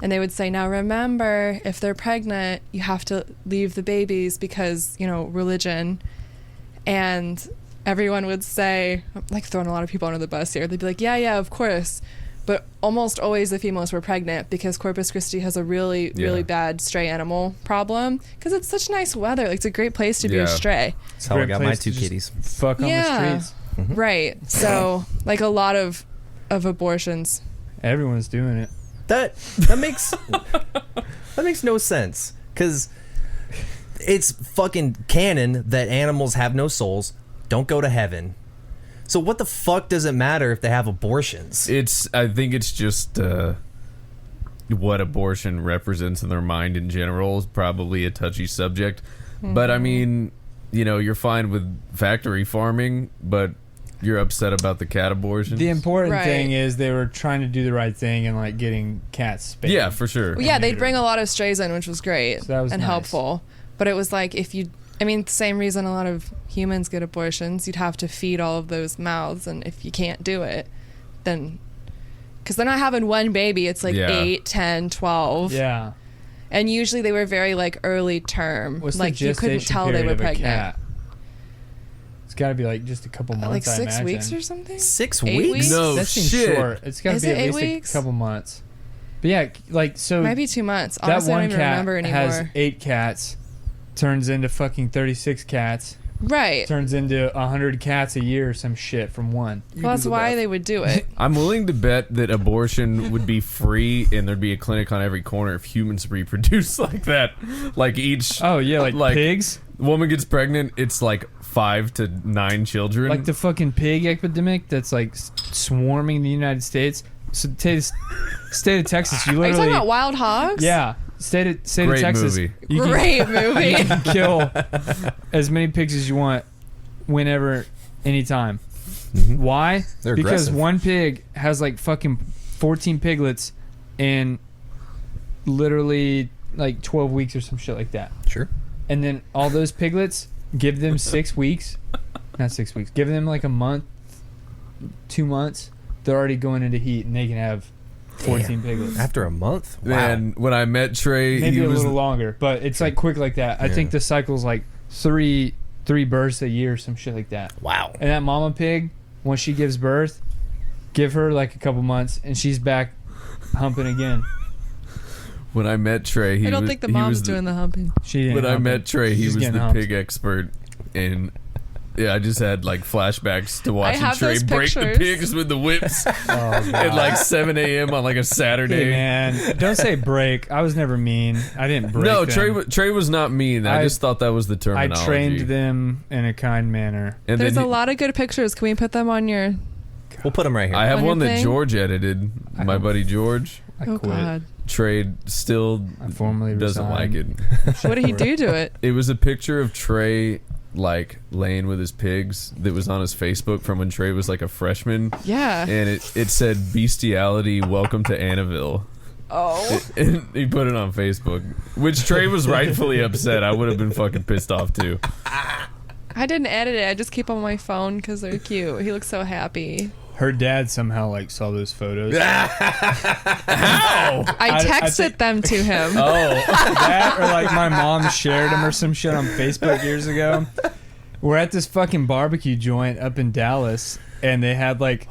and they would say, now remember, if they're pregnant, you have to leave the babies because, religion. And everyone would say, I'm like throwing a lot of people under the bus here, they'd be like, yeah, of course. But almost always the females were pregnant because Corpus Christi has a really, really bad stray animal problem because it's such nice weather. Like, it's a great place to be a stray. That's how I Great got my place 2 to just kitties. Fuck on the streets. Right. So, like, a lot of abortions. Everyone's doing it. That makes no sense, because it's fucking canon that animals have no souls, don't go to heaven. So what the fuck does it matter if they have abortions? I think it's just what abortion represents in their mind in general is probably a touchy subject. But I mean, you're fine with factory farming, but you're upset about the cat abortions. The important Right. thing is they were trying to do the right thing and like getting cats spayed. Yeah, for sure. Well, yeah, they'd bring a lot of strays in, which was great So that was and nice. helpful. But it was like the same reason a lot of humans get abortions. You'd have to feed all of those mouths, and if you can't do it, then because they're not having one baby, it's like Yeah. 8, 10, 12. Yeah. And usually they were very like early term. What's like the you couldn't gestation tell they period were of a pregnant. cat? It's got to be like just a couple months. Like I 6 imagine. weeks or something? 6 8 weeks? weeks? No That seems shit. short. It's got to Is be it at 8 least weeks? a couple months. But yeah, like so. Maybe 2 months. that Honestly, I one don't even cat remember anymore. has 8 cats, turns into fucking 36 cats, Right. turns into 100 cats a year or some shit from one. Well, that's why they would do it. I'm willing to bet that abortion would be free and there'd be a clinic on every corner if humans reproduce like that. Like each Oh yeah, like pigs, woman gets pregnant, it's like 5 to 9 children. like the fucking pig epidemic that's like swarming the United States. So state of Texas, you Are you literally talking about wild hogs? yeah. State of Great Texas, movie. you can Great movie. kill as many pigs as you want, whenever, anytime. Mm-hmm. Why? They're Because aggressive. one pig has like fucking 14 piglets in literally like 12 weeks or some shit like that. Sure. And then all those piglets, give them 6 weeks, not 6 weeks, give them like a month, 2 months, they're already going into heat and they can have 14 piglets. After a month? Wow. Man, when I met Trey, Maybe he a was little longer, but it's like quick like that. I think the cycle's like three births a year, some shit like that. Wow. And that mama pig, when she gives birth, give her like a couple months, and she's back humping again. when I met Trey, I don't think the mom's doing the humping. She didn't When I hump met it. Trey, he She's was getting the humped. pig expert, and yeah, I just had like flashbacks to watching have Trey those break the pictures. pigs with the whips Oh, God. at like 7 a.m. on like a Saturday. Hey man, don't say break. I was never mean. I didn't break No, them. Trey was not mean. I just thought that was the I terminology. trained them in a kind manner. And There's then a lot of good pictures. Can we put them on your... We'll put them right here. I have on your one that thing? George edited. My buddy George. I Oh, quit. God. Trey still I formally doesn't like resigned. it. What did he do to it? It was a picture of Trey like laying with his pigs that was on his Facebook from when Trey was like a freshman, Yeah. and it said "Bestiality, welcome to Annaville." Oh. And he put it on Facebook, which Trey was rightfully upset. I would have been fucking pissed off too. I didn't edit it. I just keep on my phone because they're cute. He looks so happy. Her dad somehow like saw those photos. How? I texted think- them to him. Oh, that or like my mom shared them or some shit on Facebook years ago. We're at this fucking barbecue joint up in Dallas, and they had like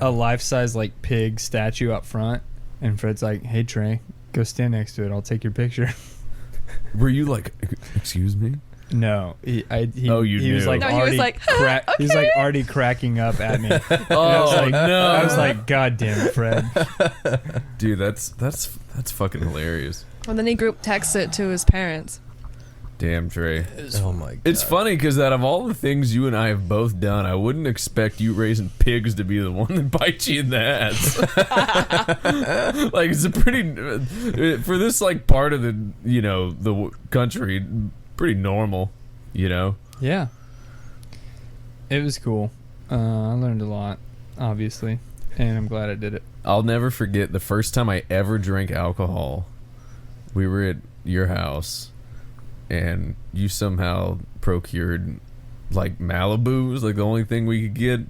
a life-size like pig statue up front, and Fred's like, "Hey Trey, go stand next to it. I'll take your picture." Were you like, excuse me? No, he Oh, you he was knew. like No, he was already like, he was like already cracking up at me. Oh like, no! I was like, God damn it, Fred. dude, that's fucking hilarious. And then he group texted it to his parents. Damn, Trey. Oh my god. It's funny because out of all the things you and I have both done, I wouldn't expect you raising pigs to be the one that bites you in the ass. Like it's a pretty for this like part of the the country, pretty normal, Yeah, it was cool. I learned a lot, obviously, and I'm glad I did it. I'll never forget the first time I ever drank alcohol. We were at your house, and you somehow procured like Malibu. It was like the only thing we could get,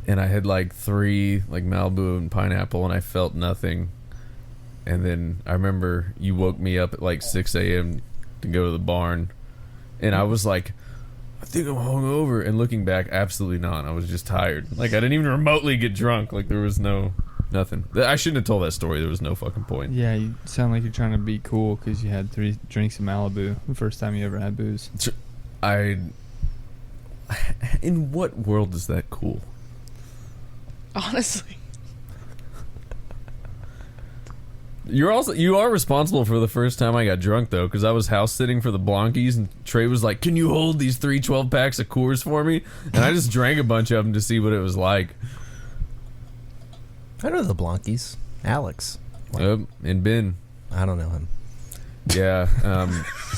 and I had like 3 like Malibu and pineapple, and I felt nothing. And then I remember you woke me up at like 6 a.m. to go to the barn, and I was like, I think I'm hungover. And looking back, absolutely not. I was just tired. Like I didn't even remotely get drunk. Like there was nothing. I shouldn't have told that story. There was no fucking point. Yeah, you sound like you're trying to be cool because you had 3 drinks of Malibu the first time you ever had booze. In what world is that cool? Honestly. You are responsible for the first time I got drunk though, because I was house sitting for the Blonkies and Trey was like, "Can you hold these 3 12-packs of Coors for me?" And I just drank a bunch of them to see what it was like. I know the Blonkies. Alex. Yep, and Ben. I don't know him. Yeah.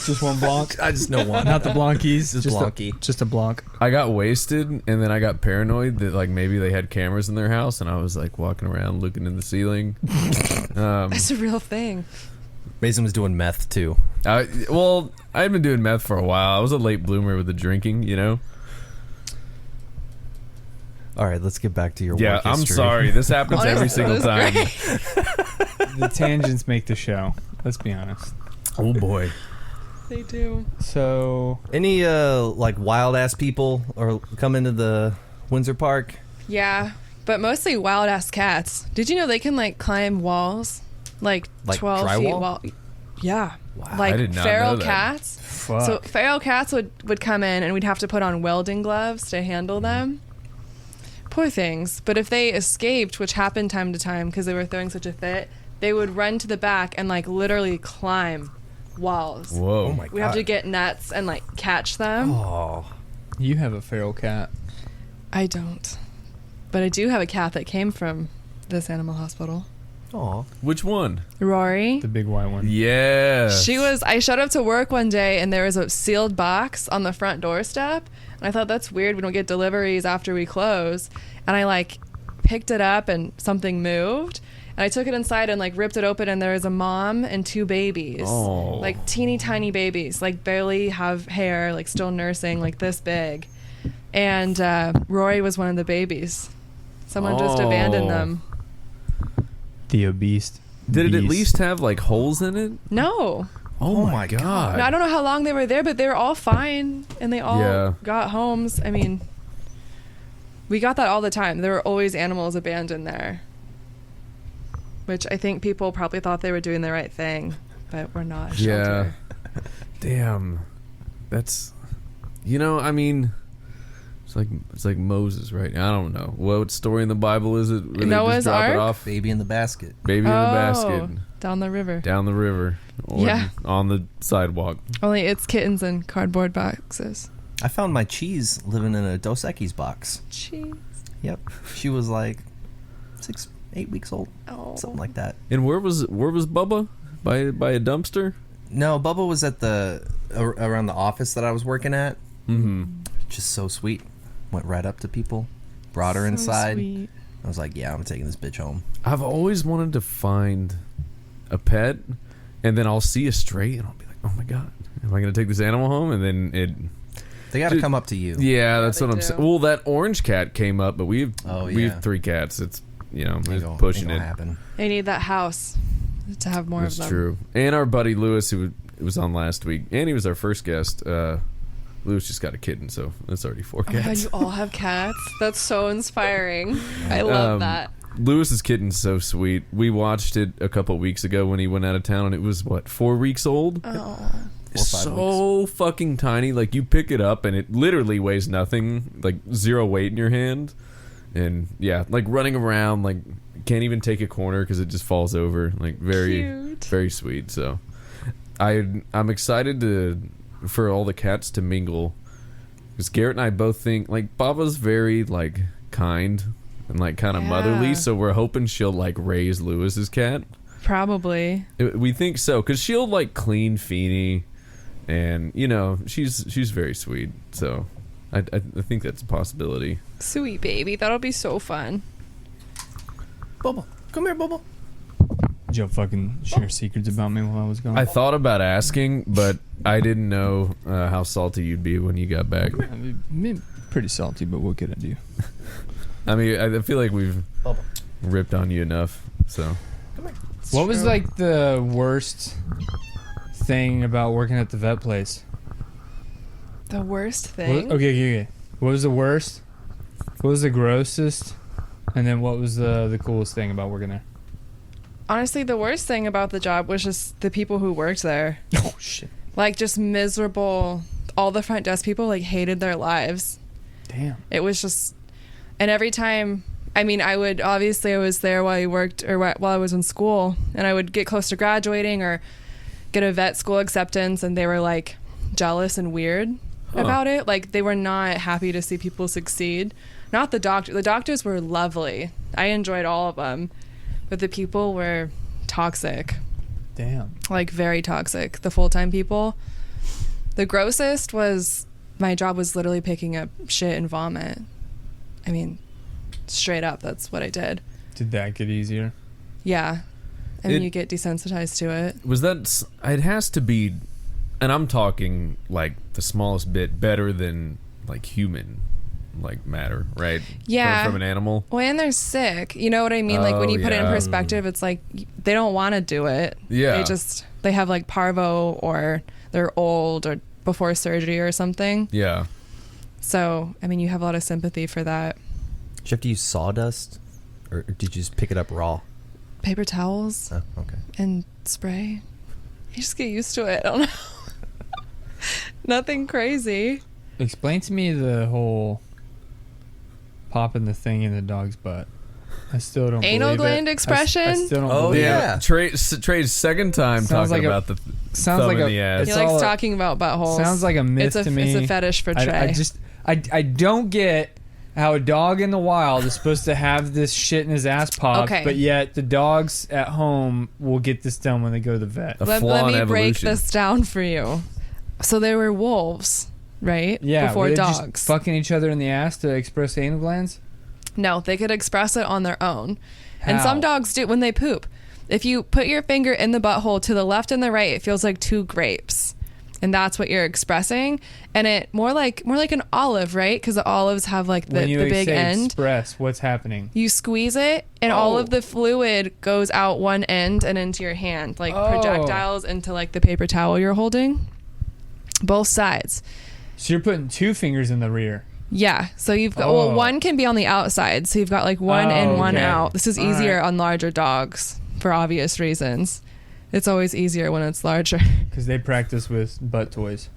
Just one Blanc. I just know one. Not the Blankies. Just Blanky. Just a Blanc. I got wasted, and then I got paranoid that like maybe they had cameras in their house, and I was like walking around looking in the ceiling. That's a real thing. Mason was doing meth too. I had been doing meth for a while. I was a late bloomer with the drinking, you know. All right, let's get back to your Yeah, work I'm history. sorry. This happens every Honestly, single that time. was great. The tangents make the show. Let's be honest. Oh boy. They do. So Any like wild ass people or come into the Windsor Park? Yeah, but mostly wild ass cats. Did you know they can like climb walls, like 12 feet drywall? wall? Yeah, I like did not feral know that. cats. fuck. So feral cats would come in, and we'd have to put on welding gloves to handle them. Poor things. But if they escaped, which happened time to time because they were throwing such a fit, they would run to the back and like literally climb walls. Whoa. Oh my god. We have to get nets and like catch them. Oh. You have a feral cat. I don't. But I do have a cat that came from this animal hospital. Oh. Which one? Rory. The big white one. Yeah. I showed up to work one day and there was a sealed box on the front doorstep. And I thought, that's weird. We don't get deliveries after we close. And I like picked it up and something moved. And I took it inside and like ripped it open and there was a mom and 2 babies. Oh. Like teeny tiny babies, like barely have hair, like still nursing, like this big. And Rory was one of the babies. Someone just abandoned them. The obese. Did it at beast. least have like holes in it? No. Oh my god. No, I don't know how long they were there, but they were all fine and they all Yeah. got homes. I mean, we got that all the time. There were always animals abandoned there, which I think people probably thought they were doing the right thing, but we're not. A Yeah. shelter. Damn. That's I mean it's like Moses, right? I don't know. What story in the Bible is it? Where they Noah's just drop Ark? it off? Baby in the basket. Baby in the basket. Down the river. Down the river. Or Yeah. on the sidewalk. Only it's kittens in cardboard boxes. I found my cheese living in a Dos Equis box. Cheese. Yep. She was like 8 weeks old. Oh. Something like that. And where was Bubba? By a dumpster? No, Bubba was at around the office that I was working at. Mm-hmm. Just so sweet. Went right up to people. Brought her So inside. sweet. I was like, yeah, I'm taking this bitch home. I've always wanted to find a pet, and then I'll see a stray, and I'll be like, oh my god, am I going to take this animal home? And then They got to Dude, come up to you. yeah, that's they what I'm do. saying. Well, that orange cat came up, but we yeah. have 3 cats. It's, Ain't we're gonna- pushing ain't it. gonna happen. They need that house to have more That's of them. true. And our buddy Lewis, who was on last week, and he was our first guest, Lewis just got a kitten, so that's already 4 Oh my god, cats. you all have cats? That's so inspiring. I love that. Lewis's kitten's so sweet. We watched it a couple weeks ago when he went out of town, and it was, 4 weeks old? Oh. It's 4 or 5 so fucking tiny. Like, you pick it up, and it literally weighs nothing. Like, 0 weight in your hand. And, yeah, like, running around, like, can't even take a corner because it just falls over. Like, very, Cute. very sweet. So, I'm excited for all the cats to mingle. Because Garrett and I both think, like, Baba's very, like, kind and, like, kind of Yeah. motherly. So, we're hoping she'll, like, raise Lewis's cat. Probably. We think so, because she'll like clean Feeny, and she's very sweet. So I think that's a possibility. Sweet baby. That'll be so fun. Bubba, come here, Bubba. Did y'all fucking share secrets about me while I was gone? I thought about asking, but I didn't know how salty you'd be when you got back. I mean, pretty salty, but what could I do? I mean, I feel like we've Bubba. ripped on you enough. So What was true. like the worst thing about working at the vet place? The worst thing? Okay. What was the worst? What was the grossest? And then what was the coolest thing about working there? Honestly, the worst thing about the job was just the people who worked there. Oh shit! Like, just miserable. All the front desk people, like, hated their lives. Damn. It was just... And every time I mean, I was there while I worked or while I was in school, and I would get close to graduating or get a vet school acceptance, and they were like jealous and weird about it. Like, they were not happy to see people succeed. Not the doctor. The doctors were lovely. I enjoyed all of them, but the people were toxic. Damn. Like, very toxic. The full-time people. The grossest was my job was literally picking up shit and vomit. I mean, straight up, that's what I did. Did that get easier? Yeah. I mean, you get desensitized to it. Was that... It has to be... And I'm talking, like, the smallest bit better than, like, human, like, matter, right? Yeah. From an animal? Well, and they're sick. You know what I mean? Like, when you put it in perspective, it's like, they don't want to do it. Yeah. They have, like, parvo, or they're old, or before surgery or something. Yeah. So, I mean, you have a lot of sympathy for that. Did you have to use sawdust? Or did you just pick it up raw? Paper towels. Oh, okay. And spray. You just get used to it. I don't know. Nothing crazy. Explain to me the whole popping the thing in the dog's butt. I still don't Anal believe gland it. expression? I still don't Oh, believe yeah. Trey's second time Sounds talking like about the sounds thumb like in a- the ass. He It's likes all- talking about buttholes. Sounds like a myth it's to me. It's a fetish for Trey. I don't get how a dog in the wild is supposed to have this shit in his ass popped, Okay. but yet the dogs at home will get this done when they go to the vet. A let flaw in me break evolution. this down for you. So there were wolves, right? Yeah, Before were they dogs. just fucking each other in the ass to express anal glands. No, they could express it on their own. And How? some dogs do when they poop. If you put your finger in the butthole to the left and the right, it feels like two grapes. And that's what you're expressing. And it more like an olive, right? Because the olives have like the When you big say end. express, what's happening? You squeeze it, and all of the fluid goes out one end and into your hand, like projectiles into like the paper towel you're holding. Both sides. So you're putting two fingers in the rear. Yeah. So you've got, well, one can be on the outside. So you've got like one in, one okay. out. This is All easier right. on larger dogs for obvious reasons. It's always easier when it's larger. Because they practice with butt toys.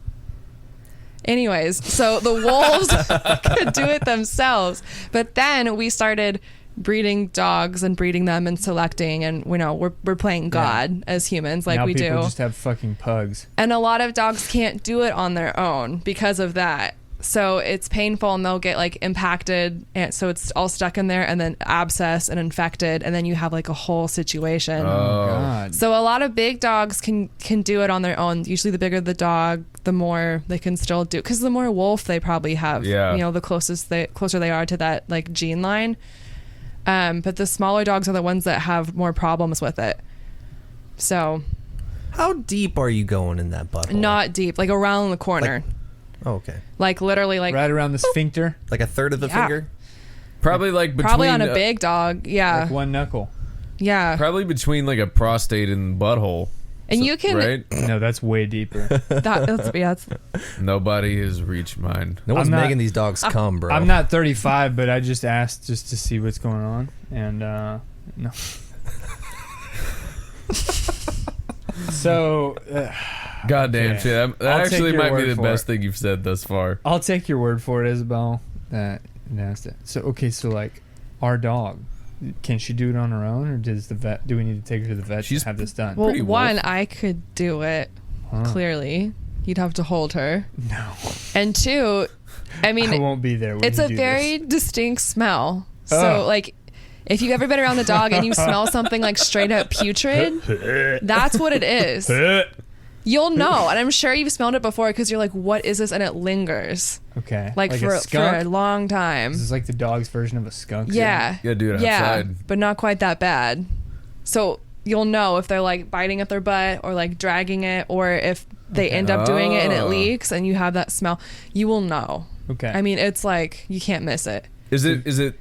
Anyways, so the wolves could do it themselves. But then we started breeding dogs and breeding them and selecting, and we're playing God as humans, like now we people do. just have fucking pugs. And a lot of dogs can't do it on their own because of that. So it's painful, and they'll get like impacted, and so it's all stuck in there, and then abscess and infected, and then you have like a whole situation. Oh God. So a lot of big dogs can do it on their own. Usually the bigger the dog, the more they can still do, because the more wolf they probably have. Yeah. The closer they are to that like gene line. But the smaller dogs are the ones that have more problems with it. So How deep are you going in that butthole? not deep, like around the corner. Oh, okay. Like literally like Right around the sphincter, Like a third of the Yeah. finger? Probably like between probably on a big dog. Yeah. like one knuckle. Yeah. probably between like a prostate and butthole. And you can Right? No, that's way deeper. that's Nobody has reached mine. No one's I'm not- making these dogs come, bro. I'm not 35, but I just asked just to see what's going on, and no. So Goddamn Okay. shit. That I'll take actually your might be word the for best it. thing you've said thus far. I'll take your word for it, Isabel. That asked it. So okay, so like our dog, can she do it on her own, or does the vet? Do we need to take her to the vet She's to have this done? well, Pretty one, wolf. I could do it. Huh. Clearly, you'd have to hold her. No, And two, I mean, I won't be there. When it's you a do very this. distinct smell. So Ugh. like, if you've ever been around the dog and you smell something like straight up putrid, that's what it is. You'll know, and I'm sure you've smelled it before because you're like, "What is this?" And it lingers Okay, like a for skunk. a long time. This is like the dog's version of a skunk. Yeah, You gotta do it yeah, outside. but not quite that bad. So you'll know if they're like biting at their butt or like dragging it, or if they end up doing it and it Oh. leaks and you have that smell. You will know. Okay. I mean, it's like you can't miss it. Is it?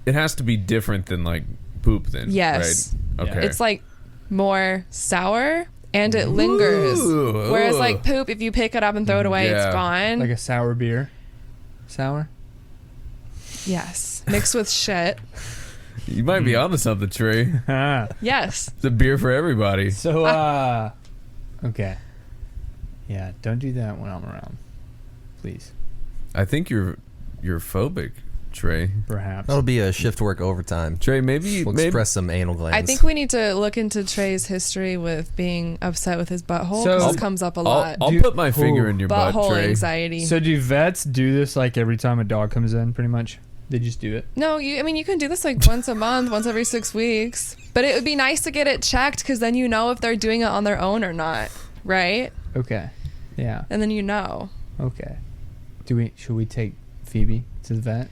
It has to be different than like poop then. Yes. Right? Yeah. Okay. It's like more sour and it lingers. Ooh, Whereas ooh. like poop, if you pick it up and throw it away, Yeah. it's gone. like a sour beer. Sour. Yes, mixed with shit. You might be onto something, Trey. Yes. It's a beer for everybody. So okay. Yeah, don't do that when I'm around, please. I think you're phobic, Trey. Perhaps. That'll be a shift work overtime. Trey, maybe We'll express some anal glands. I think we need to look into Trey's history with being upset with his butthole. So- 'Cause this comes up a lot. I'll Do- put my finger in your butt, Butthole Trey. anxiety. So do vets do this like every time a dog comes in? Pretty much, they just do it. No, you can do this like once a month, once every 6 weeks. But it would be nice to get it checked because then you know if they're doing it on their own or not, right? Okay. Yeah. And then you know. Okay. Should we take Phoebe to the vet?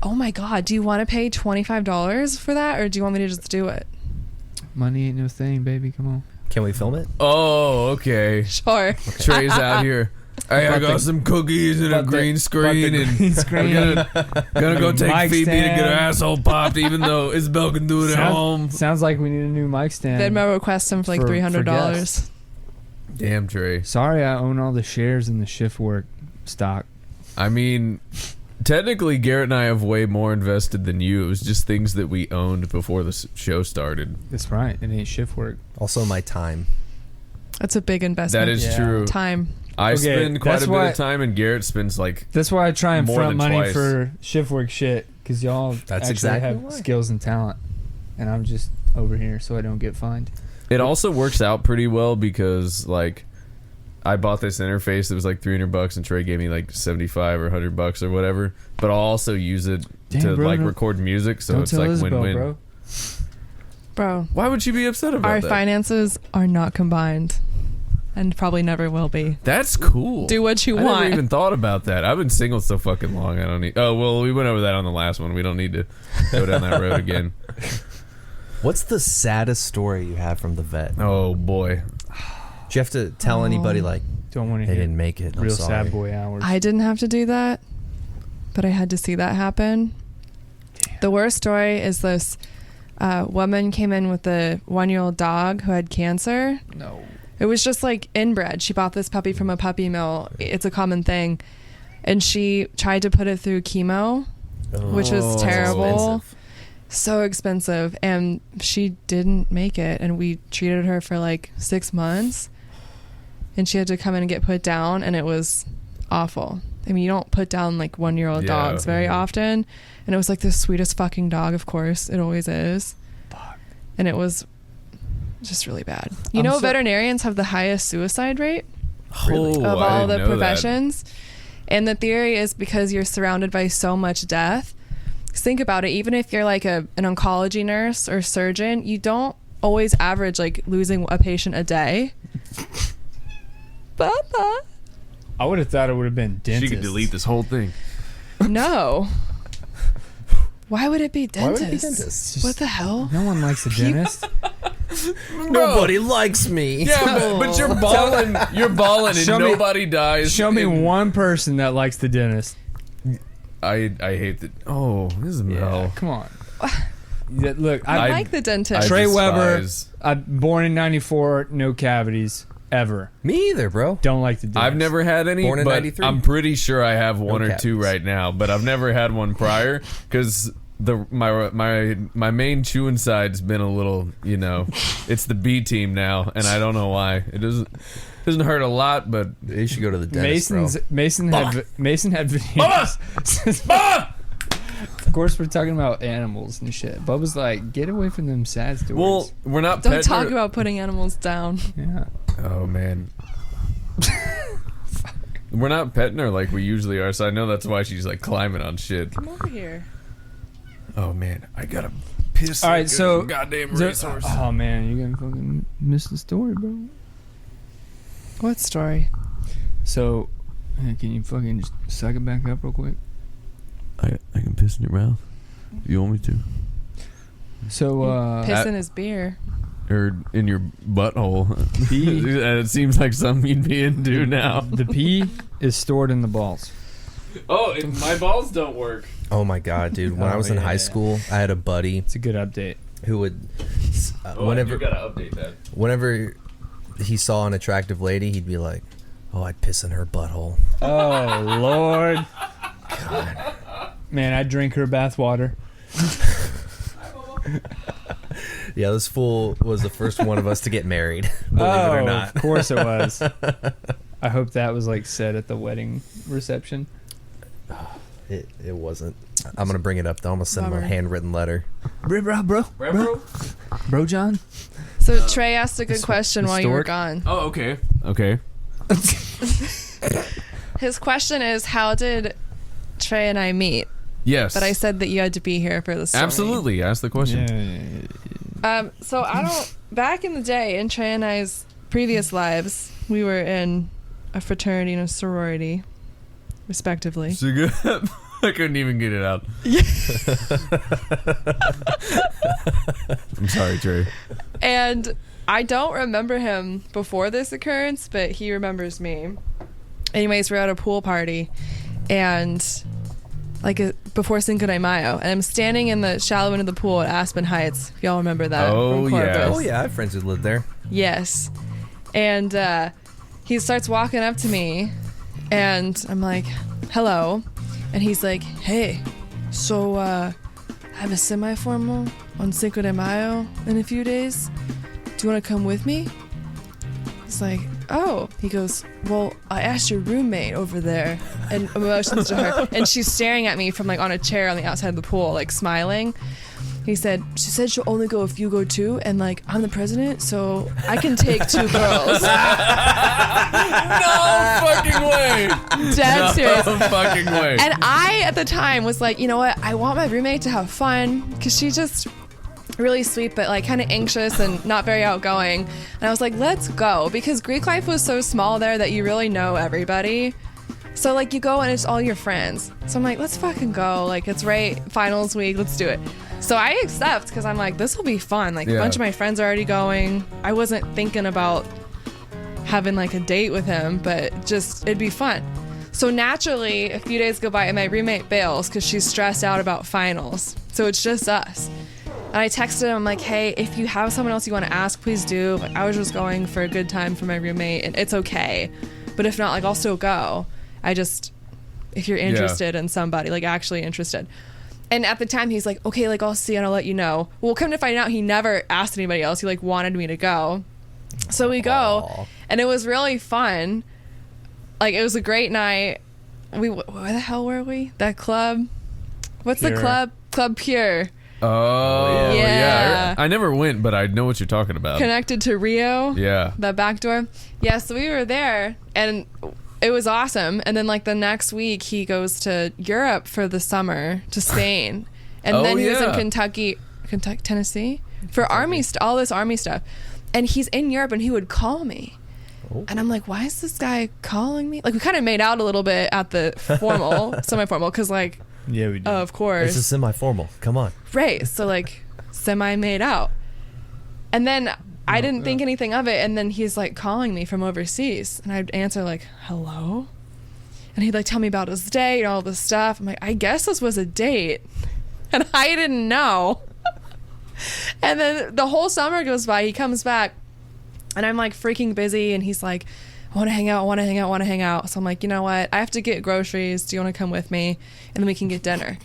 Oh my God, do you want to pay $25 for that or do you want me to just do it? Money ain't no thing, baby. Come on. Can we film it? Oh, okay. Sure. Trey's out here. Hey, I got some cookies and a green screen, and I'm gonna go take Mic Phoebe to get her stand. asshole popped, even though Isabel can do it at home. Sounds like we need a new mic stand. Venmo request him for like For $300. guests. Damn, Trey. Sorry, I own all the shares in the shift work stock. I mean, technically, Garrett and I have way more invested than you. It was just things that we owned before the show started. That's right. It ain't shift work. Also, my time. That's a big investment. That is Yeah. true. Time. I Okay, spend quite that's a bit why- of time, and Garrett spends like. That's why I try and More front than money twice. for shift work shit, because y'all That's actually exactly have why. skills and talent, and I'm just over here so I don't get fined. It also works out pretty well because like. I bought this interface that was like $300 and Trey gave me like $75 or $100 or whatever. But I'll also use it Damn, to bro, like don't- record music, so don't it's tell like Isabel, win-win. bro. Bro, Why would you be upset about our that? finances are not combined and probably never will be. That's cool. Do what you I want. never even thought about that. I've been single so fucking long. I don't need. Oh well, we went over that on the last one. We don't need to go down that road again. What's the saddest story you have from the vet? Oh boy. Do you have to tell anybody like Don't want to they hear didn't make it? I'm real sorry. sad boy hours. I didn't have to do that, but I had to see that happen. The worst story is this woman came in with a 1-year-old dog who had cancer. No. It was just like inbred. She bought this puppy from a puppy mill. It's a common thing. And she tried to put it through chemo, which was terrible. Expensive. So expensive. And she didn't make it. And we treated her for like 6 months. And she had to come in and get put down. And it was awful. I mean, you don't put down like 1-year-old Yeah. dogs very often. And it was like the sweetest fucking dog, of course. It always is. Fuck. And it was just really bad. You I'm know, so- veterinarians have the highest suicide rate Oh, of I all didn't the know professions. And the theory is because you're surrounded by so much death. 'Cause think about it, even if you're like an oncology nurse or surgeon, you don't always average like losing a patient a day. Baba. I would have thought it would have been that. She dentist. could delete this whole thing. No. Why would it be Why would dentist? it be dentist? What the hell? No one likes a dentist. Nobody likes me. Yeah, but you're balling. You're balling, and Show me- nobody dies. Show me and one person that likes the dentist. I hate that. Oh, this is Yeah, Mel. come on. Yeah, look, I I- like the dentist. Trey Weber. despise- I'm born in '94, no cavities ever. Me either, bro. Don't like the dentist. I've never had any, Born in but 93. I'm pretty sure I have one or two cavities. right now. But I've never had one prior because my main chewing side's been a little, it's the B team now, and I don't know why. It doesn't hurt a lot, but You should go to the dentist, Mason had videos. Of course, we're talking about animals and shit. Bubba's like, get away from them sad stories. well, we're not. Don't petting talk her- about putting animals down. yeah. Oh man. We're not petting her like we usually are, so I know that's why she's like climbing on shit. Come over here. Oh man, I gotta piss. All right, like a so goddamn so- racehorse. oh man, you're gonna fucking miss the story, bro. What story? So, can you fucking just suck it back up real quick? I can piss in your mouth. If you want me to, So, Piss in his beer. or in your butthole. Pee. It seems like something you'd be into now. the pee is stored in the balls. Oh, my balls don't work. Oh my god, dude! When I Oh, was in high yeah. school, I had a buddy It's a good update. who would, You whenever gotta update that. whenever he saw an attractive lady, he'd be like, "Oh, I'd piss in her butthole." Oh Lord, man, I drink her bathwater. Yeah, this fool was the first one of us to get married. Believe it or not. Of course it was. I hope that was like said at the wedding reception. It wasn't. I'm gonna bring it up though. I'm gonna send him a Bummer. handwritten letter. Bro John. So Trey asked a good question while you were stork? gone. Oh, okay. Okay. His question is, how did Trey and I meet? Yes. But I said that you had to be here for the story. Absolutely. Ask the question. So I don't. Back in the day, in Trey and I's previous lives, we were in a fraternity and a sorority, respectively. So good. I couldn't even get it out. I'm sorry, Trey. And I don't remember him before this occurrence, but he remembers me. Anyways, we're at a pool party, and before Cinco de Mayo, and I'm standing in the shallow end of the pool at Aspen Heights. If y'all remember that. Oh, from Corpus. yeah. Oh yeah, I have friends who live there. Yes. And he starts walking up to me, and I'm like, hello. And he's like, hey, so I have a semi-formal on Cinco de Mayo in a few days. Do you want to come with me? It's like, oh. He goes, well, I asked your roommate over there, and motions to her, and she's staring at me from on a chair on the outside of the pool, smiling. He said, she said she'll only go if you go too, and I'm the president, so I can take 2 girls. No fucking way. Dead serious. No fucking way. And I, at the time, was like, you know what? I want my roommate to have fun, because she's just really sweet, but kind of anxious and not very outgoing. And I was like, let's go, because Greek life was so small there that you really know everybody. So you go and it's all your friends. So I'm like, let's fucking go. It's right finals week. Let's do it. So I accept, because I'm like, this will be fun. A bunch of my friends are already going. I wasn't thinking about having a date with him, but just it'd be fun. So naturally, a few days go by and my roommate bails because she's stressed out about finals. So it's just us. And I texted him, I'm like, hey, if you have someone else you want to ask, please do. I was just going for a good time for my roommate, and it's okay. But if not, I'll still go. If you're interested in somebody, actually interested. And at the time, he's like, okay, I'll see and I'll let you know. Well, come to find out, he never asked anybody else. He wanted me to go. So we go, and it was really fun. It was a great night. Where the hell were we? That club? What's Pure. the club? Club Pure. Oh, Yeah. I never went, but I know what you're talking about. Connected to Rio. Yeah. That back door. Yeah, so we were there, and it was awesome. And then the next week, he goes to Europe for the summer, to Spain. And then he was in Kentucky, Tennessee, for all this army stuff. And he's in Europe, and he would call me. And I'm like, why is this guy calling me? We kind of made out a little bit at the formal, semi-formal, because Yeah, we did. of course. It's a semi-formal. Come on. Right. So semi made out. And then I didn't think anything of it. And then he's calling me from overseas. And I'd answer hello? And he'd tell me about his day and all this stuff. I'm like, I guess this was a date. And I didn't know. And then the whole summer goes by. He comes back. And I'm freaking busy. And he's like, I want to hang out, I want to hang out, I want to hang out. So I'm like, you know what? I have to get groceries. Do you want to come with me? And then we can get dinner.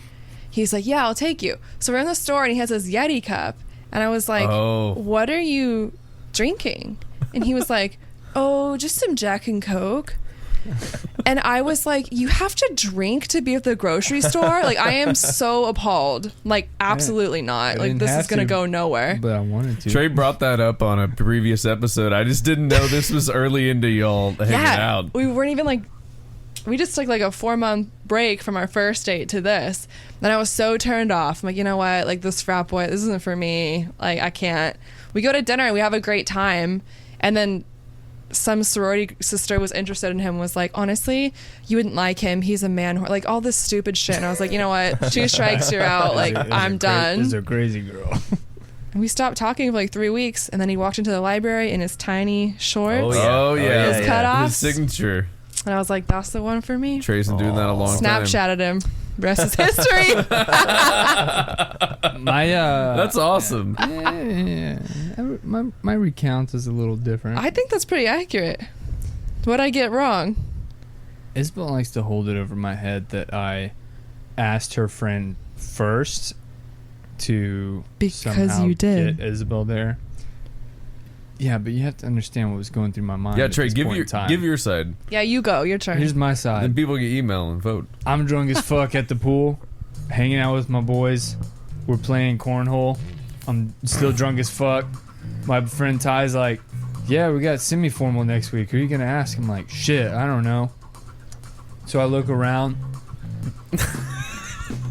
He's like, yeah, I'll take you. So we're in the store, and he has this Yeti cup. And I was like, what are you drinking? And he was like, oh, just some Jack and Coke. And I was like, you have to drink to be at the grocery store? I am so appalled. Absolutely not. This is going to go nowhere. But I wanted to. Trey brought that up on a previous episode. I just didn't know this was early into y'all hanging out. We weren't even we just took a 4-month break from our first date to this. And I was so turned off. I'm like, you know what? This frat boy, this isn't for me. I can't. We go to dinner and we have a great time. And then some sorority sister was interested in him, was like, honestly, you wouldn't like him. He's a man whore. All this stupid shit. And I was like, you know what? 2 strikes, you're out. I'm done. This is a crazy girl. And we stopped talking for 3 weeks. And then he walked into the library in his tiny shorts. Oh, yeah. His cutoffs. His signature. And I was like, that's the one for me. Trey's been doing that a long time. Snapchatted him. Rest is history. That's awesome. My recount is a little different. I think that's pretty accurate. What'd I get wrong? Isabel likes to hold it over my head that I asked her friend first to Because somehow you did. get Isabel there. Yeah, but you have to understand what was going through my mind. Yeah, at Trey, this give point your in time. give your side. Yeah, you go. Your turn. Here's my Then side. people get email and vote. I'm drunk as fuck at the pool, hanging out with my boys. We're playing cornhole. I'm still drunk as fuck. My friend Ty's like, yeah, we got semi-formal next week. Who are you going to ask? I'm like, shit, I don't know. So I look around.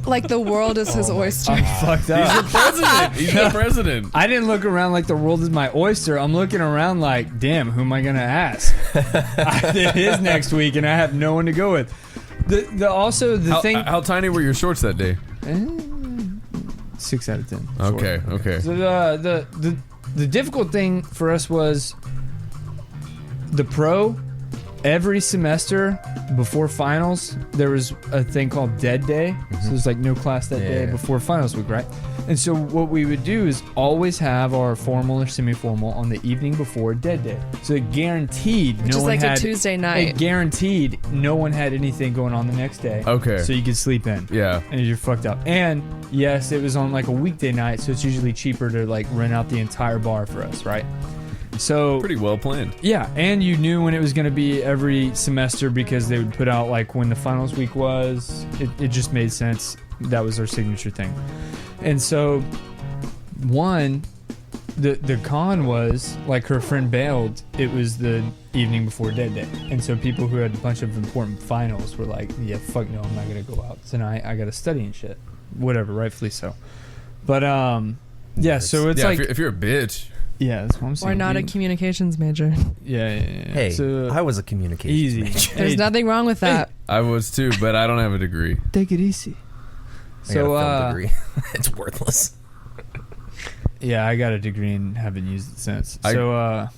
Like the world is his oyster. I'm fucked up. President. He's the president. I didn't look around like the world is my oyster. I'm looking around like, damn, who am I going to ask? It is next week, and I have no one to go with. How tiny were your shorts that day? 6 out of 10. Okay, okay. So the difficult thing for us was the pro. Every semester before finals, there was a thing called dead day. So there's like no class that day before finals week, right? And so what we would do is always have our formal or semi-formal on the evening before dead day. So it guaranteed Which no is one like had a Tuesday It night. guaranteed no one had anything going on the next day. Okay. So you could sleep in. Yeah. And you're fucked up. And yes, it was on like a weekday night, so it's usually cheaper to like rent out the entire bar for us, right? So Pretty well planned. yeah, and you knew when it was going to be every semester because they would put out like when the finals week was. It just made sense. That was our signature thing. And so the con was like her friend bailed. It was the evening before dead day. And so people who had a bunch of important finals were like, yeah, fuck no, I'm not going to go out tonight. I got to study and shit. Whatever, rightfully so. But yeah, so it's Yeah, like if you're a bitch. yeah, that's what I'm saying. Or not a communications major. Yeah. Hey, So, I was a communications easy. major. There's nothing wrong with that. I was too, but I don't have a degree. Take it easy. I got a So film degree. It's worthless. yeah, I got a degree and haven't used it since. I-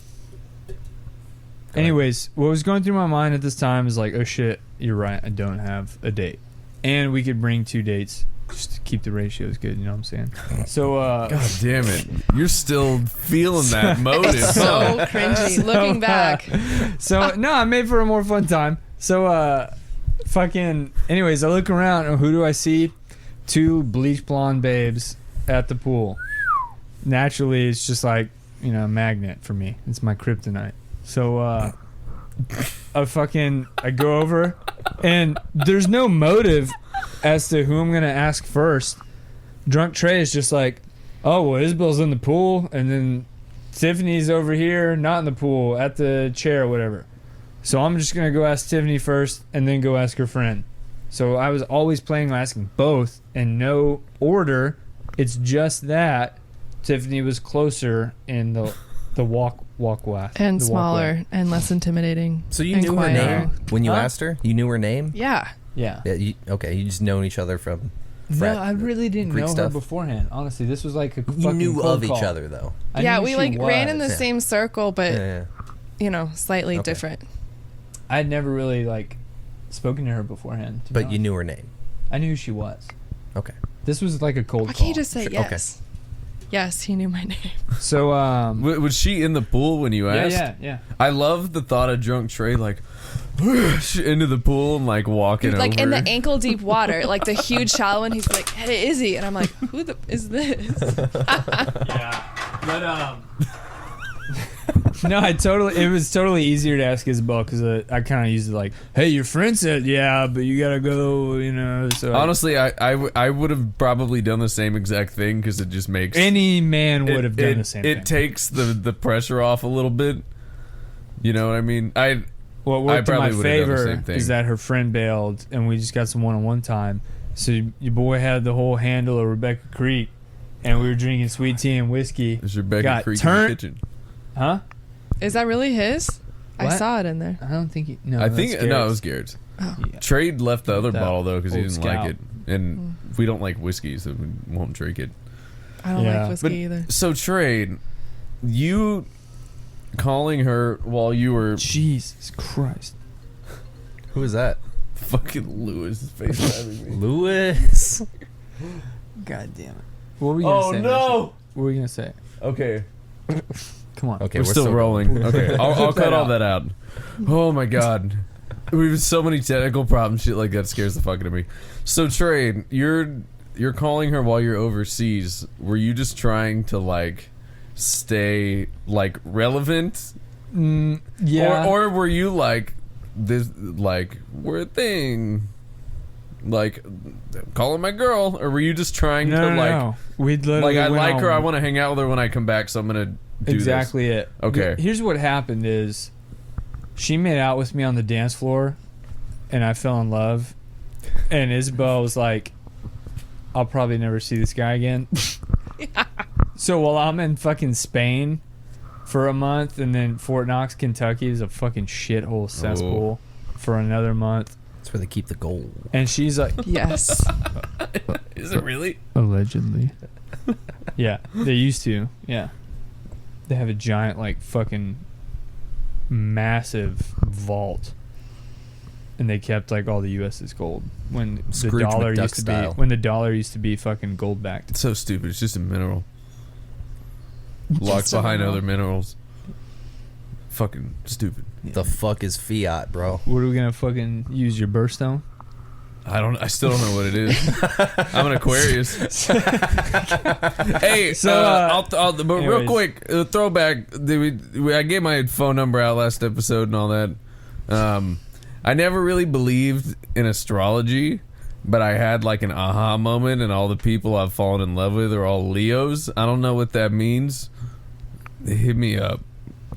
Anyways, what was going through my mind at this time is like, oh shit, you're right, I don't have a date, and we could bring 2 dates just to keep the ratios good. You know what I'm saying? So God damn it. You're still feeling that motive. So cringy. Looking back. So no, I made for a more fun time. So fucking anyways, I look around and who do I see? 2 bleach blonde babes at the pool. Naturally, it's just like, you know, a magnet for me. It's my kryptonite. So I go over and there's no motive as to who I'm gonna ask first. Drunk Trey is just like, oh well, Isabel's in the pool and then Tiffany's over here, not in the pool, at the chair or whatever. So I'm just going to go ask Tiffany first and then go ask her friend. So I was always planning on asking both in no order. It's just that Tiffany was closer in the walkway. And the smaller walkway. and less intimidating. So you and knew her quieter. name when you Huh? asked her? You knew her name? Yeah. Yeah. Yeah. You just known each other from. No, frat- I really didn't Greek know her stuff? beforehand. Honestly, this was like a You fucking knew cold of call. each other though. I Yeah, knew we she like ran in the was. same circle, but Yeah. you know, slightly Okay. different. I had never really like spoken to her beforehand. to be But you honest. knew her name. I knew who she was. Okay. This was like a cold Why call. can't you just say Sure, yes? Yes, he knew my name. So Was she in the pool when you asked? yeah. I love the thought of drunk Trey like into the pool and like walking Like over. in the ankle deep water, like the huge shallow one. He's like, "Hey, Izzy," and I'm like, "Who the is this?" Yeah, but no, it was totally easier to ask Isabel because I kind of used it like, hey, your friend said yeah, but you gotta go, you know. So Honestly, I would have probably done the same exact thing because it just makes any man would have done it, the same it thing. takes the pressure off a little bit. You know what I mean? What worked in my probably would've done the favor same thing. is that her friend bailed and we just got some one-on-one time. So your boy had the whole handle of Rebecca Creek, and we were drinking sweet tea and whiskey. There's Rebecca Got Creek turned- in the kitchen. Huh? Is that really his? I What? saw it in there. I don't think he. No, I that's think no, it Garrett's. was Garrett's. Oh. Yeah. Trade left the other That bottle though because he old didn't scout. like it, and we don't like whiskey, so we won't drink it. I don't Yeah. like whiskey But either. so Trade, you calling her while you were Jesus Christ. Who is that? fucking Lewis is FaceTiming me. Lewis. God damn it. What were we gonna say? What were we gonna say? Okay, Come on. Okay, we're still rolling. Okay, I'll cut that all out. that out. Oh my god, we've so many technical problems. Shit like that scares the fuck out of me. So Trade, you're calling her while you're overseas. Were you just trying to like stay like relevant? Yeah. Or were you like this? Like we're a thing. Like calling my girl, or were you just trying to like? No. We'd literally Like I went like her. on- I want to hang out with her when I come back, so I'm gonna do exactly it. Okay. Here's what happened: is she made out with me on the dance floor, and I fell in love. And Isabel was like, "I'll probably never see this guy again." So while I'm in fucking Spain for a month, and then Fort Knox, Kentucky is a fucking shithole cesspool for another month. That's where they keep the gold. And she's like, Yes. this. Is it really? allegedly. Yeah, they used to. Yeah. They have a giant, like, fucking massive vault. And they kept, like, all the U.S.'s gold. When Scrooge the dollar McDuck used to style. be, when the dollar used to be fucking gold backed. It's so stupid. It's just a mineral locked Just a behind mineral. other minerals. Fucking stupid. The fuck is fiat, bro? What are we gonna fucking use your birthstone? I still don't know what it is. I'm an Aquarius. Hey, So, but real anyways. quick, throwback. I gave my phone number out last episode and all that. I never really believed in astrology, but I had like an aha moment, and all the people I've fallen in love with are all Leos. I don't know what that means. Hit me up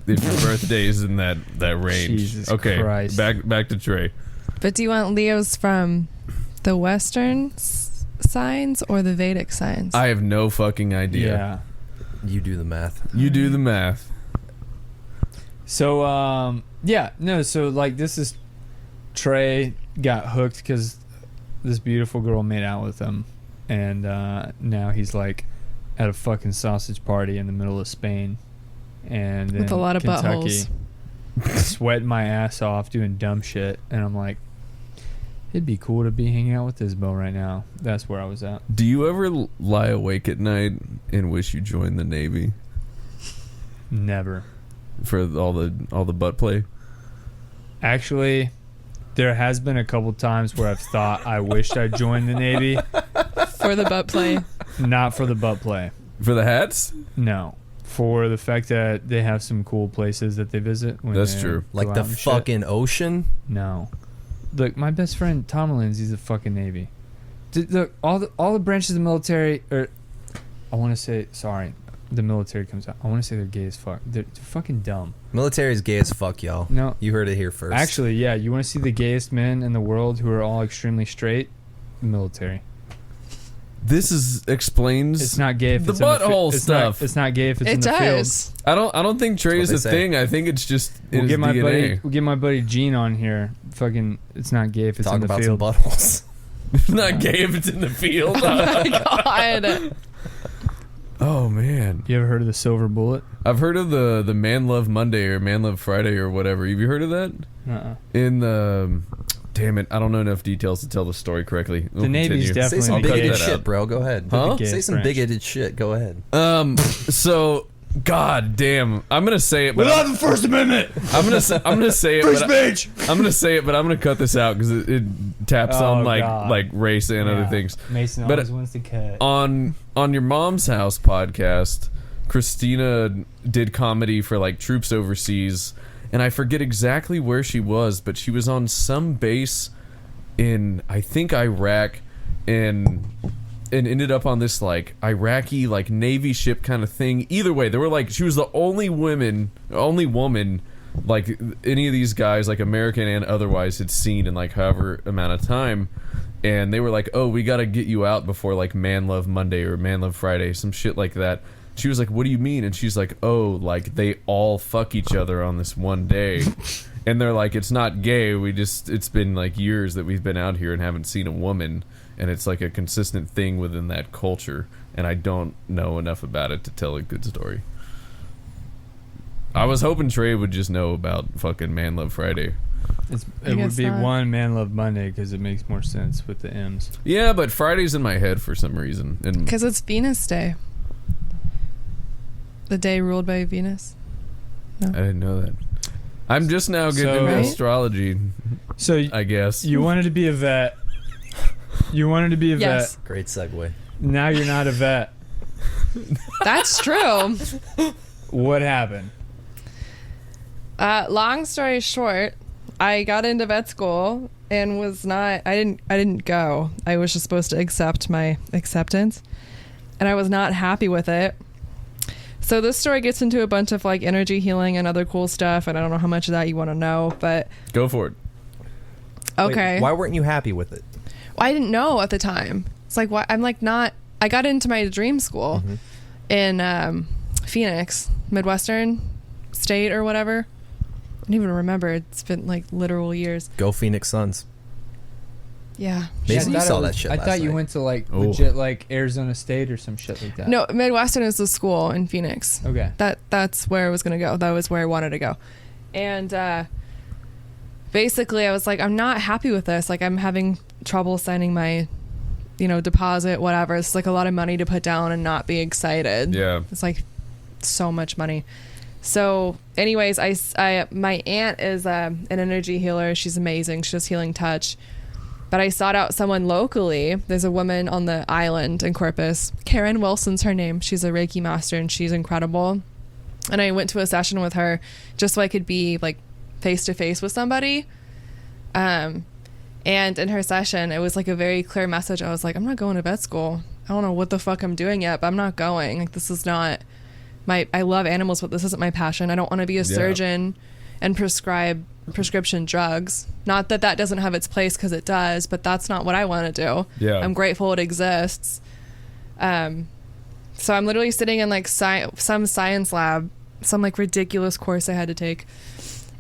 if your birthday is in that range. Jesus okay, Christ. back to Trey. But do you want Leos from the Western signs or the Vedic signs? I have no fucking idea. Yeah. You do the math. You do the math. So, yeah, no, so, like, this is Trey got hooked because this beautiful girl made out with him. And now he's, like, at a fucking sausage party in the middle of Spain. And With in a lot of Kentucky, buttholes. sweating my ass off, doing dumb shit. And I'm like, it'd be cool to be hanging out with Isabel right now. That's where I was at. Do you ever lie awake at night and wish you joined the Navy Never. for all the butt play? Actually, there has been a couple times where I've thought I wished I joined the Navy. For the butt play. Not for the butt play. For the hats? No. For the fact that they have some cool places that they visit. When That's they true. go Like out the and shit. fucking ocean. No. Look, my best friend Tom Lindsay's a fucking Navy. Look, all the branches of the military, or I want to say, sorry, the military comes out. I want to say they're gay as fuck. They're fucking dumb. Military is gay as fuck, y'all. No. You heard it here first. Actually, yeah, you want to see the gayest men in the world who are all extremely straight? Military. This explains. It's not gay if the it's in the butthole it's stuff. Not, it's not gay if it's in It the does. I don't think Trey That's is what a they say. thing. I think it's just field. in his DNA. We'll get my buddy Gene on here. Fucking, it's not gay if it's talk in the about field. some buttholes. It's not gay if it's in the field. God. Oh man, You ever heard of the silver bullet? I've heard of the Man Love Monday or Man Love Friday or whatever. Have you heard of that? Uh-uh. In the damn it, I don't know enough details to tell the story correctly. We'll The Navy's continue. definitely Say some I'll cut bigoted that shit, out. bro. Go ahead. Huh? Gay Say some branch. bigoted shit. Go ahead. So god damn, I'm gonna say it, but the First Amendment. I'm gonna say it, Free but speech. I'm gonna say it, but I'm gonna cut this out because it taps Oh, on God. like race and other Yeah. things. Mason But always wants to cut. On your mom's house podcast, Christina did comedy for like troops overseas, and I forget exactly where she was, but she was on some base in I think Iraq, and ended up on this like Iraqi like Navy ship kind of thing. Either way, they were like she was the only woman like any of these guys like American and otherwise had seen in like however amount of time. And they were like, oh, we got to get you out before like Man Love Monday or Man Love Friday, some shit like that. She was like, what do you mean? And she's like, oh, like they all fuck each other on this one day. And they're like, it's not gay. It's been like years that we've been out here and haven't seen a woman. And it's like a consistent thing within that culture. And I don't know enough about it to tell a good story. I was hoping Trey would just know about fucking Man Love Friday. I It would guess be not. one Man Love Monday because it makes more sense with the M's. Yeah, but Friday's in my head for some reason. And Because it's Venus Day. The day ruled by Venus. I didn't know that. I'm just now getting So- into Right? astrology, So I guess. you wanted to be a vet. You wanted to be a Yes. Great segue. vet. Now you're not a vet. That's true. What happened? Long story short, I got into vet school and I didn't go. I was just supposed to accept my acceptance, and I was not happy with it. So this story gets into a bunch of like energy healing and other cool stuff, and I don't know how much of that you want to know, but Go for it. okay. Wait, why weren't you happy with it? I didn't know at the time. It's like, why? I'm like not. I got into my dream school in Phoenix, Midwestern State or whatever. I don't even remember. It's been like literal years. Go Phoenix Suns. Yeah. Mason, I you thought saw it was- that shit I last thought you night. went to like Oh. legit like Arizona State or some shit like that. No, Midwestern is the school in Phoenix. Okay. That's where I was gonna go. That was where I wanted to go. And basically I was like, I'm not happy with this. Like I'm having trouble signing my, deposit, whatever. It's like a lot of money to put down and not be excited. Yeah. It's like so much money. So anyways, my aunt is an energy healer. She's amazing. She does healing touch. But I sought out someone locally. There's a woman on the island in Corpus. Karen Wilson's her name. She's a Reiki master and she's incredible. And I went to a session with her just so I could be like face to face with somebody. And in her session, it was like a very clear message. I was like, I'm not going to vet school. I don't know what the fuck I'm doing yet, but I'm not going. Like this is not I love animals, but this isn't my passion. I don't want to be a surgeon and prescribe prescription drugs. Not that that doesn't have its place, because it does, but that's not what I want to do. Yeah. I'm grateful it exists. So I'm literally sitting in like some science lab, some like ridiculous course I had to take,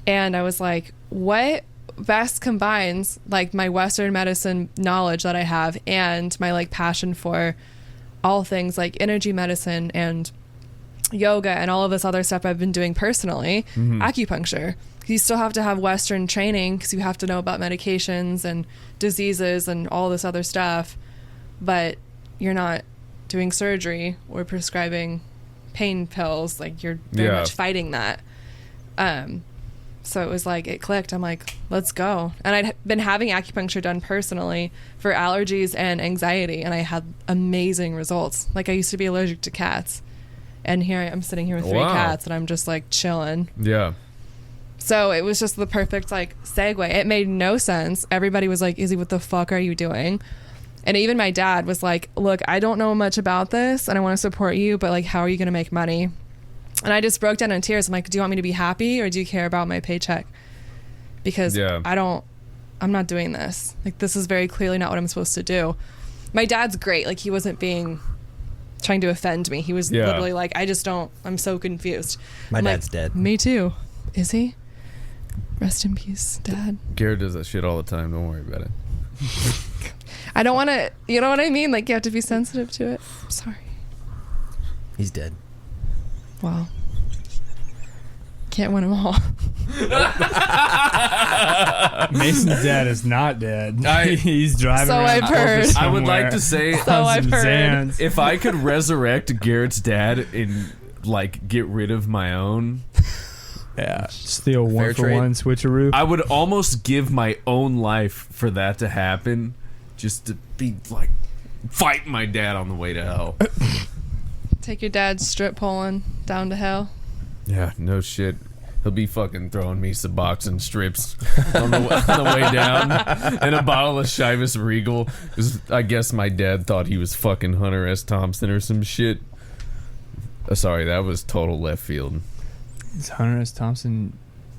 and I was like, what best combines like my Western medicine knowledge that I have and my like passion for all things like energy medicine and yoga and all of this other stuff I've been doing personally. Acupuncture, you still have to have Western training because you have to know about medications and diseases and all this other stuff, but you're not doing surgery or prescribing pain pills. Like you're very much fighting that. So it was like, it clicked. I'm like, let's go. And I'd been having acupuncture done personally for allergies and anxiety, and I had amazing results. Like I used to be allergic to cats, and here I am sitting here with 3 cats, and I'm just like chilling. Yeah. So it was just the perfect like segue. It made no sense. Everybody was like, Izzy, what the fuck are you doing? And even my dad was like, look, I don't know much about this and I want to support you, but like, how are you going to make money? And I just broke down in tears. I'm like, do you want me to be happy or do you care about my paycheck? Because I'm not doing this. Like, this is very clearly not what I'm supposed to do. My dad's great. Like, he wasn't trying to offend me. He was literally like, I'm so confused. My I'm dad's like, dead. Me too. Is he? Rest in peace, Dad. Garrett does that shit all the time. Don't worry about it. I don't want to, you know what I mean? Like, you have to be sensitive to it. I'm sorry. He's dead. Wow. Can't win them all. Mason's dad is not dead. He's driving So around I've heard. I would like somewhere to say, So on I've some heard. Xans. if I could resurrect Garrett's dad and like get rid of my own, Yeah, steal Fair one for trade. one switcheroo. I would almost give my own life for that to happen, just to be like fighting my dad on the way to hell. Take your dad's strip poling down to hell. Yeah, no shit. He'll be fucking throwing me some boxing strips on the way down, and a bottle of Chivas Regal. 'Cause I guess my dad thought he was fucking Hunter S. Thompson or some shit. Sorry, that was total left field. Does Hunter S. Thompson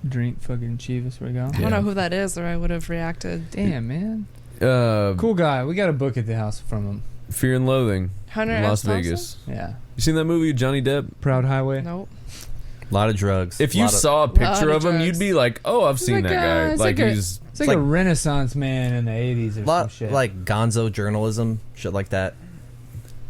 drink fucking Chivas Regal? I don't know who that is, or I would have reacted. Damn, man. Cool. Cool guy. We got a book at the house from him. Fear and Loathing, Hunter in S. Las Thompson? Vegas. Yeah. You seen that movie, Johnny Depp? Proud Highway. Nope. A lot of drugs. If you Lot of- saw a lot picture of of him, drugs. you'd be like, "Oh, I've seen like, that guy." it's Like like a- he's It's like, like- a Renaissance man in the 80s or lot some shit. like gonzo journalism, shit like that.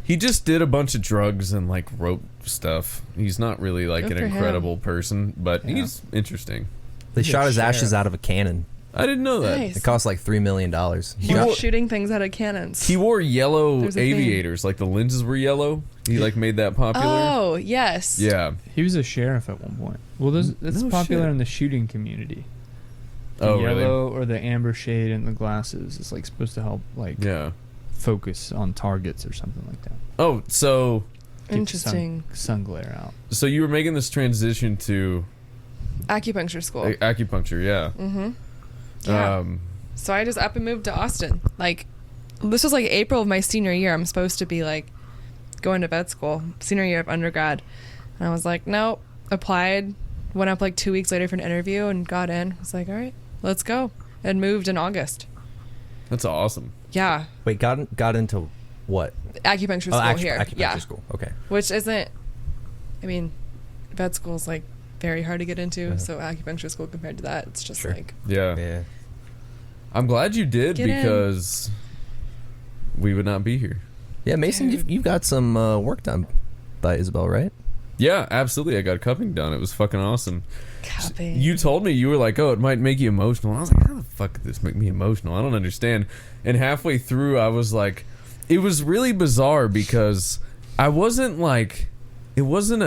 he just did a bunch of drugs and like wrote stuff. He's not really like Good an for him. incredible person, but Yeah. he's interesting. They He's a shot his ashes sheriff. out of a cannon. I didn't know that. Nice. It cost like $3 million. He He got- wore- Shooting things out of cannons. He wore yellow There's a thing. aviators, like the lenses were yellow. He like made that popular. Oh, yes. Yeah. he was a sheriff at one point. Well, that's No popular shit. in the shooting community. The Oh, really? yellow or the amber shade in the glasses is like supposed to help like Yeah. focus on targets or something like that. Oh, so Get Interesting. the sun glare out. So you were making this transition to Acupuncture school. acupuncture, yeah. Mm-hmm. Yeah. So I just up and moved to Austin. Like, this was like April of my senior year. I'm supposed to be like going to vet school, senior year of undergrad. And I was like, nope. Applied, went up like 2 weeks later for an interview and got in. I was like, all right, let's go. And moved in August. That's awesome. Yeah. Wait, got into what? Acupuncture school here. Acupuncture Yeah. school. Okay. Which isn't, I mean, vet school is like very hard to get into. So acupuncture school compared to that, it's just like. Yeah. Yeah. I'm glad you did Get in. because we would not be here. Yeah, Mason, you've got some work done by Isabel, right? Yeah, absolutely. I got cupping done. It was fucking awesome. Cupping. You told me, you were like, oh, it might make you emotional. And I was like, how the fuck could this make me emotional? I don't understand. And halfway through, I was like, it was really bizarre because I wasn't like, it wasn't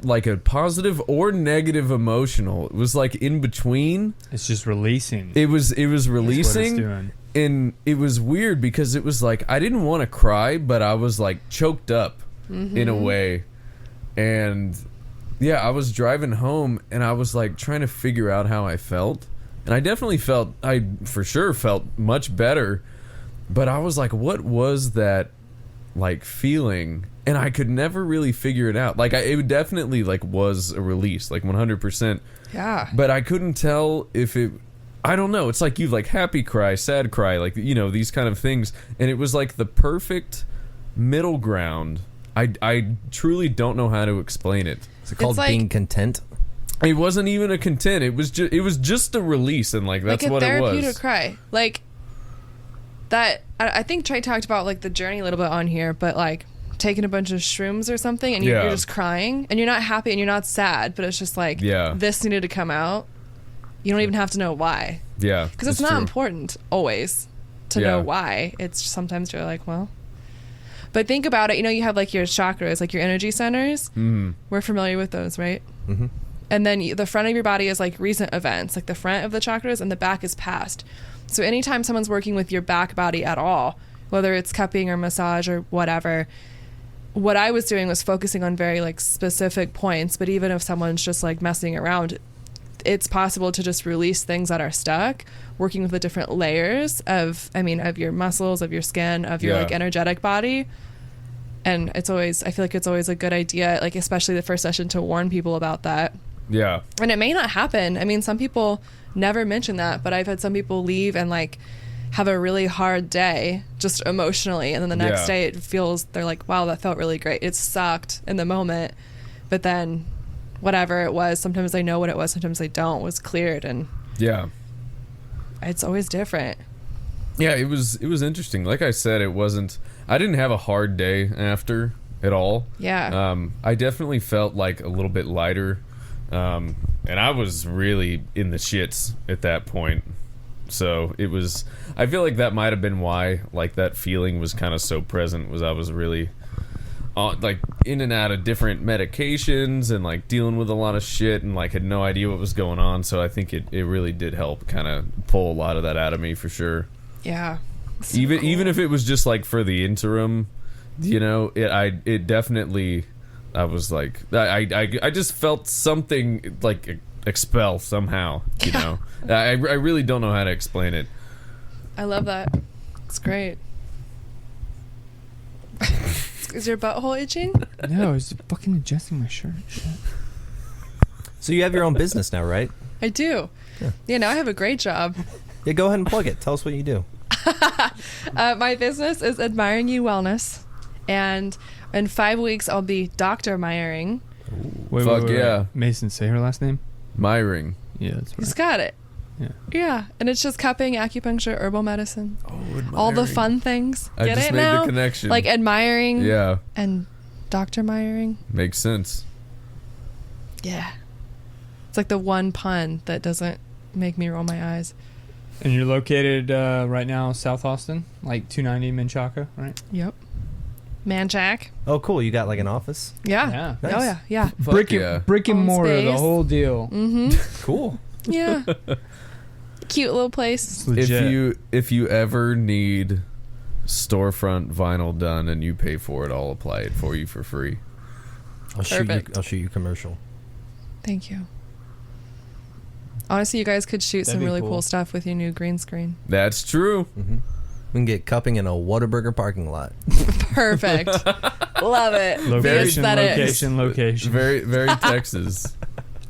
like a positive or negative emotional. It was like in between. It's just releasing. It was That's what it's releasing. doing. And it was weird because it was like, I didn't want to cry, but I was like choked up in a way. And yeah, I was driving home and I was like trying to figure out how I felt. And I definitely felt, I for sure felt much better. But I was like, what was that like feeling? And I could never really figure it out. Like it definitely like was a release, like 100%. Yeah. But I couldn't tell if it, I don't know. It's like you like happy cry, sad cry, like, you know, these kind of things. And it was like the perfect middle ground. I truly don't know how to explain it. Is it called like- being content? It wasn't even a content. It was just a release, and like that's like a what it therapeutic was. cry. Like that. I think Trey talked about like the journey a little bit on here, but like taking a bunch of shrooms or something, and you're Yeah. just crying, and you're not happy and you're not sad, but it's just like Yeah. this needed to come out. You don't even have to know why, Yeah, because it's not important always to Yeah. know why. It's sometimes you're like, well. But think about it. You know, you have like your chakras, like your energy centers. Mm. We're familiar with those, right? Mm-hmm. And then the front of your body is like recent events, like the front of the chakras, and the back is past. So anytime someone's working with your back body at all, whether it's cupping or massage or whatever, what I was doing was focusing on very like specific points. But even if someone's just like messing around, it's possible to just release things that are stuck, working with the different layers of your muscles, of your skin, of your Yeah. like energetic body. And I feel like it's always a good idea, like especially the first session, to warn people about that. Yeah, And it may not happen. I mean, some people never mention that, but I've had some people leave and like have a really hard day just emotionally, and then the next Yeah. day they're like, wow, that felt really great. It sucked in the moment, but then whatever it was, sometimes they know what it was, sometimes they don't, was cleared, and yeah. it's always different. Yeah, it was interesting. Like I said, I didn't have a hard day after at all. Yeah. I definitely felt like a little bit lighter. And I was really in the shits at that point. So I feel like that might have been why like that feeling was kind of so present, was I was really like in and out of different medications and like dealing with a lot of shit and like had no idea what was going on. So I think it really did help kind of pull a lot of that out of me for sure. Yeah. So Even cool. even if it was just like for the interim, you know, it definitely, I was like, I just felt something like expel somehow, you know. I really don't know how to explain it. I love that. It's great. Is your butthole itching? No, I was fucking adjusting my shirt. Shit. So you have your own business now, right? I do. Yeah, now I have a great job. Yeah, go ahead and plug it. Tell us what you do. My business is Admiring You Wellness, and in 5 weeks I'll be Dr. Meyering. Fuck yeah. Mason, say her last name. Myring. Yeah, that's He's right. got it. Yeah. Yeah, and it's just cupping, acupuncture, herbal medicine, Oh, all the fun things. I Get just it made now? the connection. Like admiring Yeah, and Dr. Meyering. makes sense. Yeah. It's like the one pun that doesn't make me roll my eyes. And you're located right now South Austin, like 290 Menchaca, right? Yep. Manjack. Oh, cool. You got like an office? Yeah. Yeah. Nice. Oh, yeah. Fuck Brick yeah. and, brick and Own mortar, the space. whole deal. Mm-hmm. Cool. Yeah. Cute little place. It's legit. If you ever need storefront vinyl done and you pay for it, I'll apply it for you for free. I'll shoot you. Perfect. I'll shoot you commercial. Thank you. Honestly, you guys could shoot That'd some be really cool. cool stuff with your new green screen. That's true. We can get cupping in a Whataburger parking lot. Perfect. Love it. The Location, aesthetics. location. Very, very Texas.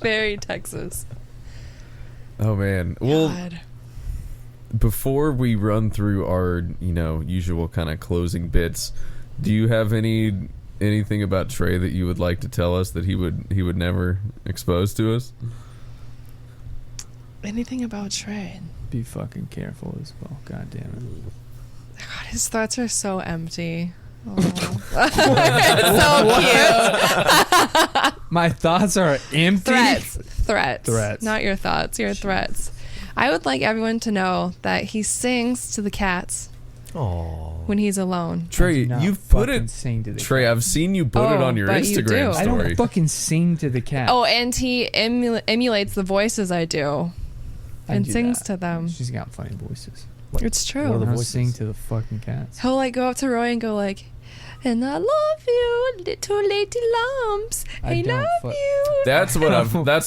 Very Texas. Oh man. Well, God. before we run through our, usual kind of closing bits, do you have anything about Trey that you would like to tell us that he would never expose to us? Anything about Trey? Be fucking careful as well. God damn it. God, his thoughts are so empty. Oh. It's so cute. My thoughts are empty. Threats. Not your thoughts, your threats. I would like everyone to know that he sings to the cats Oh. when he's alone. Trey, I do not you've put fucking it. sing to the Trey, cat. I've seen you put it Oh, on your but you Instagram do. I story. don't fucking sing to the cat. Oh, and he emulates the voices I do I and do sings that. to them. She's got funny voices. It's What are true. the I'll voices? sing to the fucking cats. He'll like go up to Roy and go like, "And I love you, little lady lumps. I I don't love fu- you." That's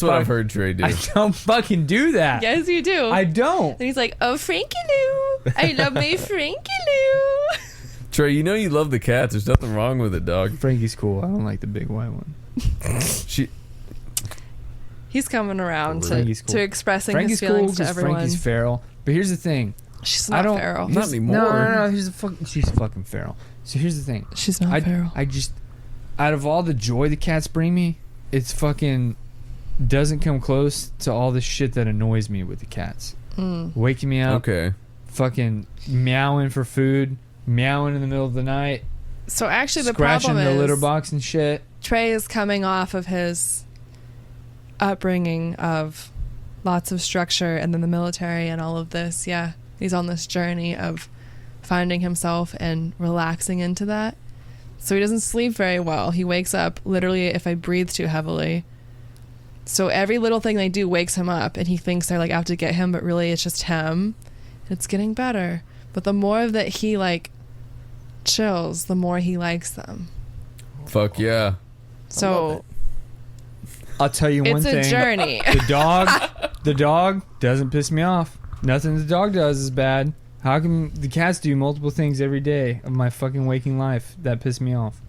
what I've heard Trey do. I don't fucking do that. Yes, you do. I don't. And he's like, "Oh, Frankie Lou, I love my Frankie Lou." Trey, you know you love the cats. There's nothing wrong with it, dog. Frankie's cool. I don't like the big white one. She He's coming around Frankie's cool. to expressing Frankie's his cool feelings to because everyone. Frankie's feral. But here's the thing. She's I not don't. feral. Not anymore. No. She's fucking feral. So here's the thing. She's not feral. I just, out of all the joy the cats bring me, it's fucking doesn't come close to all the shit that annoys me with the cats. Waking me up, okay. fucking meowing for food, meowing in the middle of the night, So actually, the scratching problem the is litter box and shit. Trey is coming off of his upbringing of lots of structure and then the military and all of this. Yeah, he's on this journey of finding himself and relaxing into that. So he doesn't sleep very well. He wakes up literally if I breathe too heavily. So every little thing they do wakes him up, and he thinks they're like out to get him, but really it's just him. It's getting better. But the more that he like chills, the more he likes them. Fuck yeah. So I'll tell you one it's thing. a journey. The dog doesn't piss me off. Nothing the dog does is bad. How come the cats do multiple things every day of my fucking waking life that piss me off?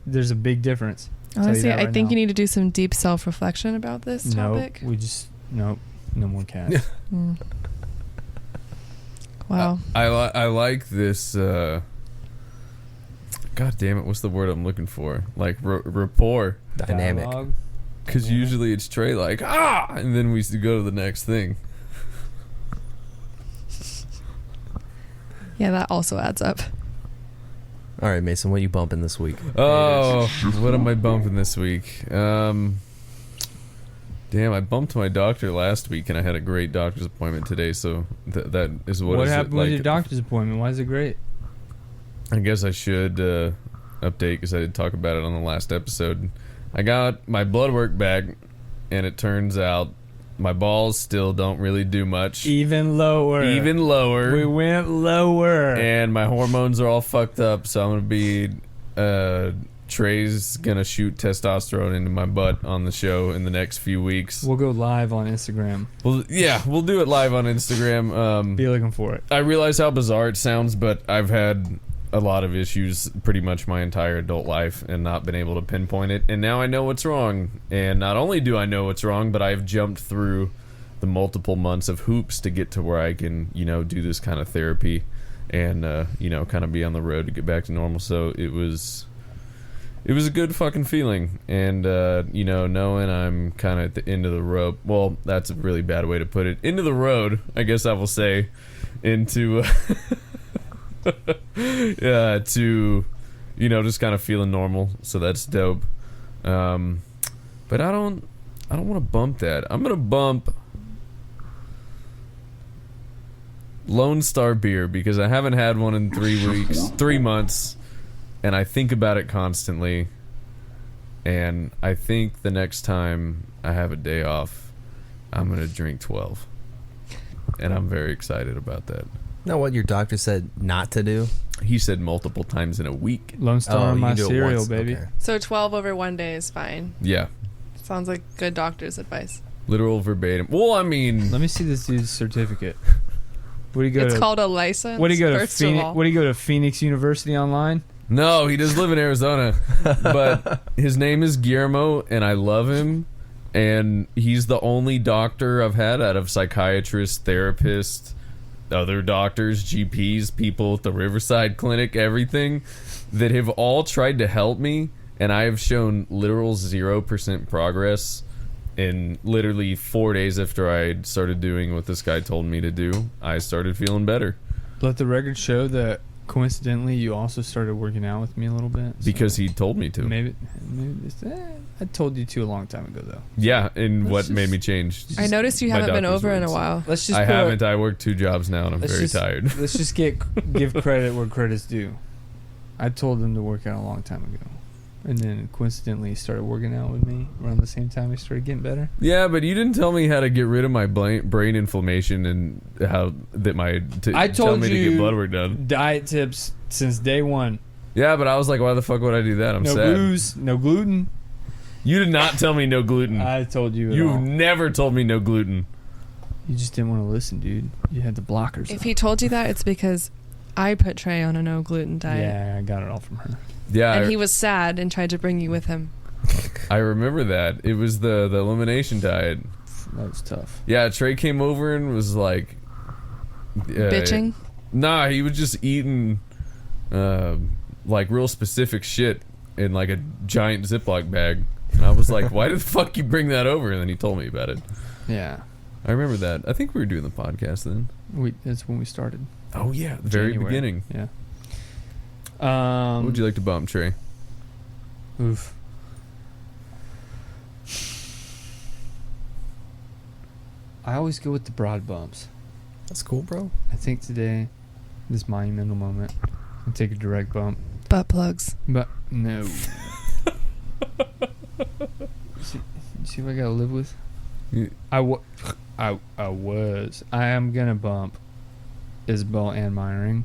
There's a big difference. I'll tell you Honestly, that I right think now. you need to do some deep self-reflection about this topic. No more cats. Wow. I like this. God damn it! What's the word I'm looking for? Like rapport. Dynamic. Dialogue. Because usually it's Trey like and then we go to the next thing. Yeah, that also adds up. All right, Mason, what are you bumping this week? Oh, what am I bumping this week? Damn, I bumped my doctor last week, and I had a great doctor's appointment today. So that is What is it happened like? with your doctor's appointment? Why is it great? I guess I should update because I did talk about it on the last episode. I got my blood work back, and it turns out my balls still don't really do much. Even lower. We went lower. And my hormones are all fucked up, so I'm gonna be Trey's gonna shoot testosterone into my butt on the show in the next few weeks. We'll go live on Instagram. Well, yeah, we'll do it live on Instagram. Be looking for it. I realize how bizarre it sounds, but I've had a lot of issues pretty much my entire adult life and not been able to pinpoint it. And now I know what's wrong. And not only do I know what's wrong, but I've jumped through the multiple months of hoops to get to where I can, do this kind of therapy and, kind of be on the road to get back to normal. So it was a good fucking feeling. And, knowing I'm kind of at the end of the rope. Well, that's a really bad way to put it. Into the road, I guess I will say, into... to just kind of feeling normal, so that's dope. But I don't want to bump that. I'm gonna bump Lone Star beer because I haven't had one in 3 months, and I think about it constantly. And I think the next time I have a day off, I'm gonna drink 12, and I'm very excited about that. Know what your doctor said not to do? He said multiple times in a week. Lone Star on you my can do it cereal, once. baby. Okay. So 12 over 1 day is fine. Yeah. Sounds like good doctor's advice. Literal verbatim. Well, I mean, Let me see this dude's certificate. What do you go It's to? called a license. What do you go to? first of all. What do you go to? Phoenix University online? no, he does live in Arizona. But his name is Guillermo, and I love him. And he's the only doctor I've had out of psychiatrists, therapists, other doctors, GPs, people at the Riverside Clinic, everything, that have all tried to help me. And I have shown literal 0% progress. In literally 4 days after I started doing what this guy told me to do, I started feeling better. Let the record show that coincidentally you also started working out with me a little bit. so Because he told me to. maybe this, I told you to a long time ago though. Yeah, and what Let's made just- me change? I noticed you My haven't been doctor's over in a words. while. Let's just I put a- haven't. I work 2 jobs now, and I'm let's very just- tired. Let's just give credit where credit's due. I told him to work out a long time ago. And then coincidentally he started working out with me around the same time he started getting better. Yeah, but you didn't tell me how to get rid of my brain inflammation and how that I tell told me to you get blood work done. diet tips since day one. Yeah, but I was like, why the fuck would I do that? I'm No sad. booze, no gluten. You did not tell me no gluten. I told you it You've all. never told me no gluten. You just didn't want to listen, dude. You had the blockers. If up. he told you that, it's because I put Trey on a no gluten diet. Yeah, I got it all from her. Yeah, And he was sad and tried to bring you with him. I remember that. It was the elimination diet. That was tough. Yeah, Trey came over and was like... Bitching? Nah, he was just eating like real specific shit in like a giant Ziploc bag. And I was like, why the fuck you bring that over? And then he told me about it. Yeah, I remember that. I think we were doing the podcast then. that's when we started. Oh yeah, the very January. beginning. Yeah. What would you like to bump, Trey? Oof. I always go with the broad bumps. That's cool, bro. I think today, this monumental moment, I'll take a direct bump. Butt plugs. But no. see what I gotta live with? You- I am gonna bump Isabel and Myring.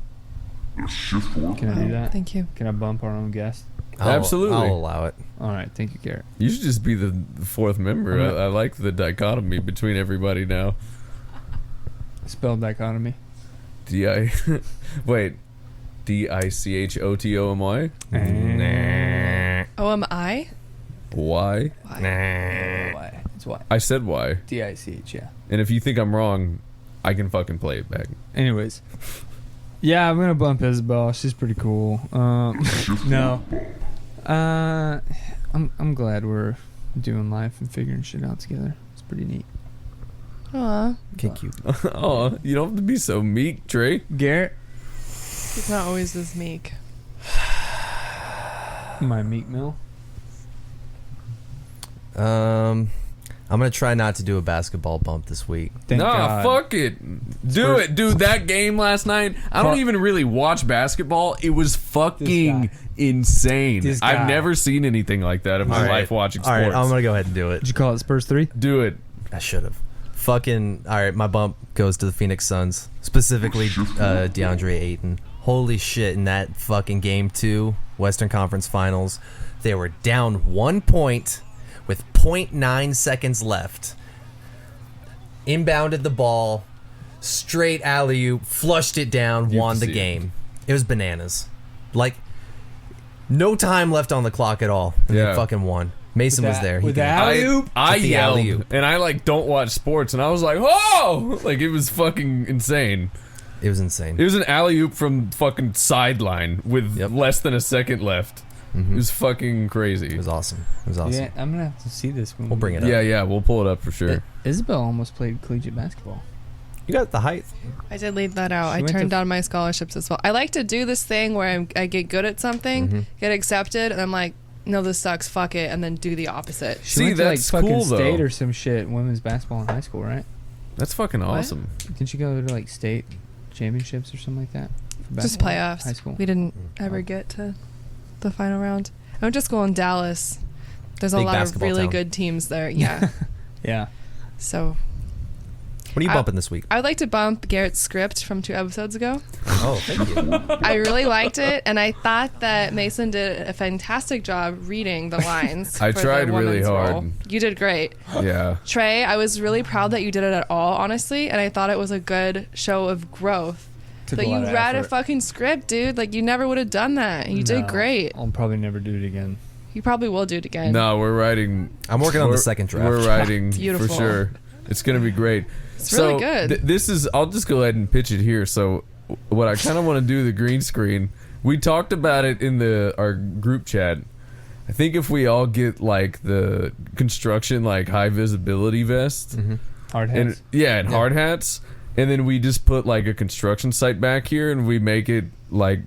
Can I do that? Thank you. Can I bump our own guest? Absolutely. I'll allow it. All right, thank you, Garrett. You should just be the fourth member. I'm gonna- I like the dichotomy between everybody now. Spell dichotomy. Wait, DICHOTOMY? Oh, am I? Why? Why? It's why. I said why. DICH, yeah. And if you think I'm wrong, I can fucking play it back. Anyways. Yeah, I'm gonna bump Isabel. She's pretty cool. No. I'm glad we're doing life and figuring shit out together. It's pretty neat. Aw. Okay, cute. Oh, you don't have to be so meek, Trey. Garrett, He's not always this meek. my meat mill. I'm gonna try not to do a basketball bump this week. Thank Nah, God. fuck it. Do it. Dude, that game last night, I don't Fuck. even really watch basketball. It was fucking This insane. This guy. I've never seen anything like that in my life watching All sports. right, I'm gonna go ahead and do it. Did you call it Spurs 3? Do it. I should have. Fucking all right. My bump goes to the Phoenix Suns, specifically DeAndre Ayton. Holy shit! In that fucking game 2, Western Conference Finals, they were down 1 point with 0.9 seconds left. Inbounded the ball, straight alley-oop, flushed it down, You won can the see it. game. It was bananas. Like no time left on the clock at all. And Yeah. they fucking won. Mason was there. He With can- that alley-oop? I With the yelled, alley-oop. and I like don't watch sports, and I was like, "Oh!" Like it was fucking insane. It was insane. It was an alley oop from fucking sideline with Yep. less than a second left. It was fucking crazy. It was awesome. It was awesome. Yeah, I'm gonna have to see this one. We'll bring it up. Yeah, we'll pull it up for sure. Isabel almost played collegiate basketball. You got the height. I did leave that out. She I went turned to- down my scholarships as well. I like to do this thing where I get good at something, get accepted, and I'm like, no, this sucks, fuck it, and then do the opposite. She See, went to that's like fucking cool, though. state or some shit, women's basketball in high school, right? That's fucking awesome. Didn't she go to like state championships or something like that? For Just basketball? playoffs. High school. We didn't ever get to the final round. I went to school in Dallas. There's a Big lot of basketball really town. good teams there. Yeah. Yeah. So What are you bumping this week? I would like to bump Garrett's script from 2 episodes ago. Oh, thank you. I really liked it, and I thought that Mason did a fantastic job reading the lines. I for tried the really woman's hard. role. You did great. Yeah. Trey, I was really proud that you did it at all, honestly, and I thought it was a good show of growth. Took That a lot you of read a effort. fucking script, dude. Like, you never would have done that. You did No, great. I'll probably never do it again. You probably will do it again. No, we're writing. I'm working on the we're- second draft. We're writing for Beautiful. sure. It's gonna be great. It's really good. This is. I'll just go ahead and pitch it here. So, what I kind of want to do the green screen. We talked about it in our group chat. I think if we all get like the construction like high visibility vest, Hard and hats. and hard hats, and then we just put like a construction site back here, and we make it like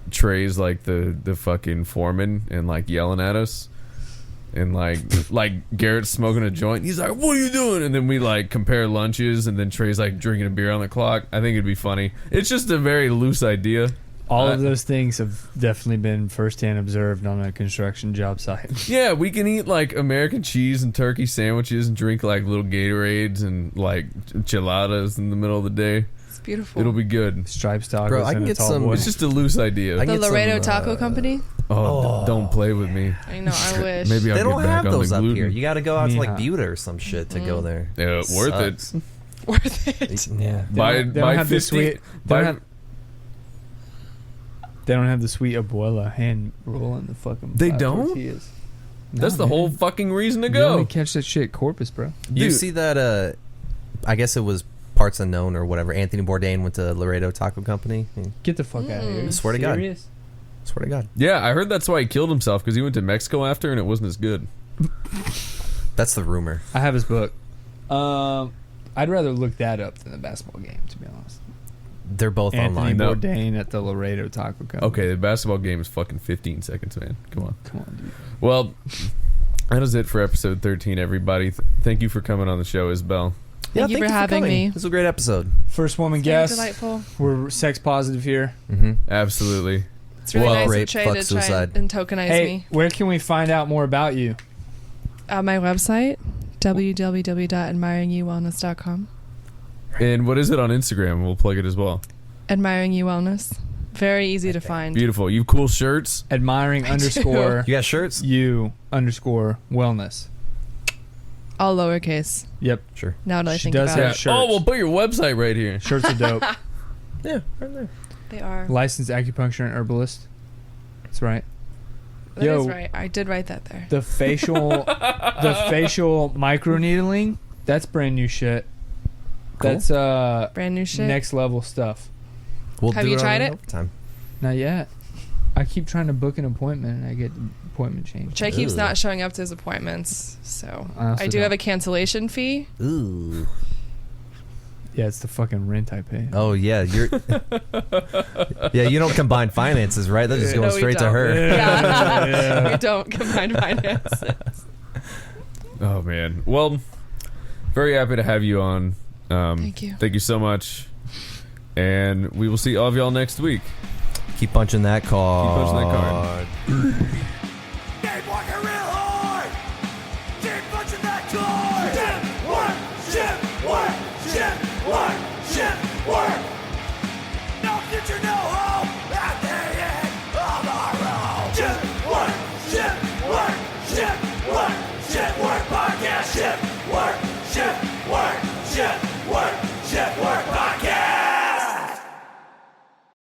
Trey's like the fucking foreman and like yelling at us, and like Garrett's smoking a joint. He's like, "What are you doing?" And then we like compare lunches, and then Trey's like drinking a beer on the clock. I think it'd be funny. It's just a very loose idea. All of those things have definitely been firsthand observed on a construction job site. Yeah, we can eat like American cheese and turkey sandwiches and drink like little Gatorades and like gelatos in the middle of the day. It's beautiful. It'll be good. Stripes tacos Bro, I can and a get tall some- boy. It's just a loose idea. I the get some, Laredo Taco Company? Don't play with me. I know, I wish. Maybe I'll They get don't back have on those the up gluten. here. You got to go out to like Yeah. Butte or some shit to go there. Yeah, worth it. Sucks. Worth it. Yeah. They don't have the sweet. They don't have the sweet abuela hand rolling the fucking. They flat don't? tortillas. That's the man. whole fucking reason to You go. only catch that shit at Corpus, bro. You Dude. see that? I guess it was parts unknown or whatever. Anthony Bourdain went to Laredo Taco Company. Get the fuck out of here. Swear to God. Serious? Swear to God. Yeah, I heard that's why he killed himself because he went to Mexico after and it wasn't as good. That's the rumor. I have his book. I'd rather look that up than the basketball game, to be honest. They're both Anthony online. No. Bourdain at the Laredo Taco Company. Okay, the basketball game is fucking 15 seconds, man. Come on. Come on, dude. Well, that is it for episode 13, everybody. Thank you for coming on the show, Isabel. Thank you for having coming. me. This was a great episode. First woman Very guest. delightful. We're sex positive here. Mm-hmm. Absolutely. It's really Well, nice rape, of Trey fuck, to suicide. try and tokenize Hey, me. where can we find out more about you? My website, www.admiringyouwellness.com. And what is it on Instagram? We'll plug it as well. Admiring You Wellness. Very easy to find. Beautiful. You have cool shirts. Admiring underscore You got shirts? you underscore wellness. All lowercase. Yep. Sure. Now that I She think does about have it. shirts. Oh, we'll put your website right here. Shirts are dope. Yeah, right there. They are. Licensed acupuncture and herbalist. That's right. That Yo. is right. I did write that there. The facial microneedling, that's brand new shit. Cool. That's Brand new shit. next level stuff. We'll Have do you it tried on it? overtime. Not yet. I keep trying to book an appointment and I get the appointment changed. Trey keeps Ugh. not showing up to his appointments, so I also I do don't. have a cancellation fee. Ooh. Yeah, it's the fucking rent I pay. Oh yeah, you're. Yeah, you don't combine finances, right? They're just going No, we straight to don't. her. Yeah. We don't combine finances. Oh, man. Well, very happy to have you on. Thank you. Thank you so much. And we will see all of y'all next week. Keep punching that card. Keep punching that card.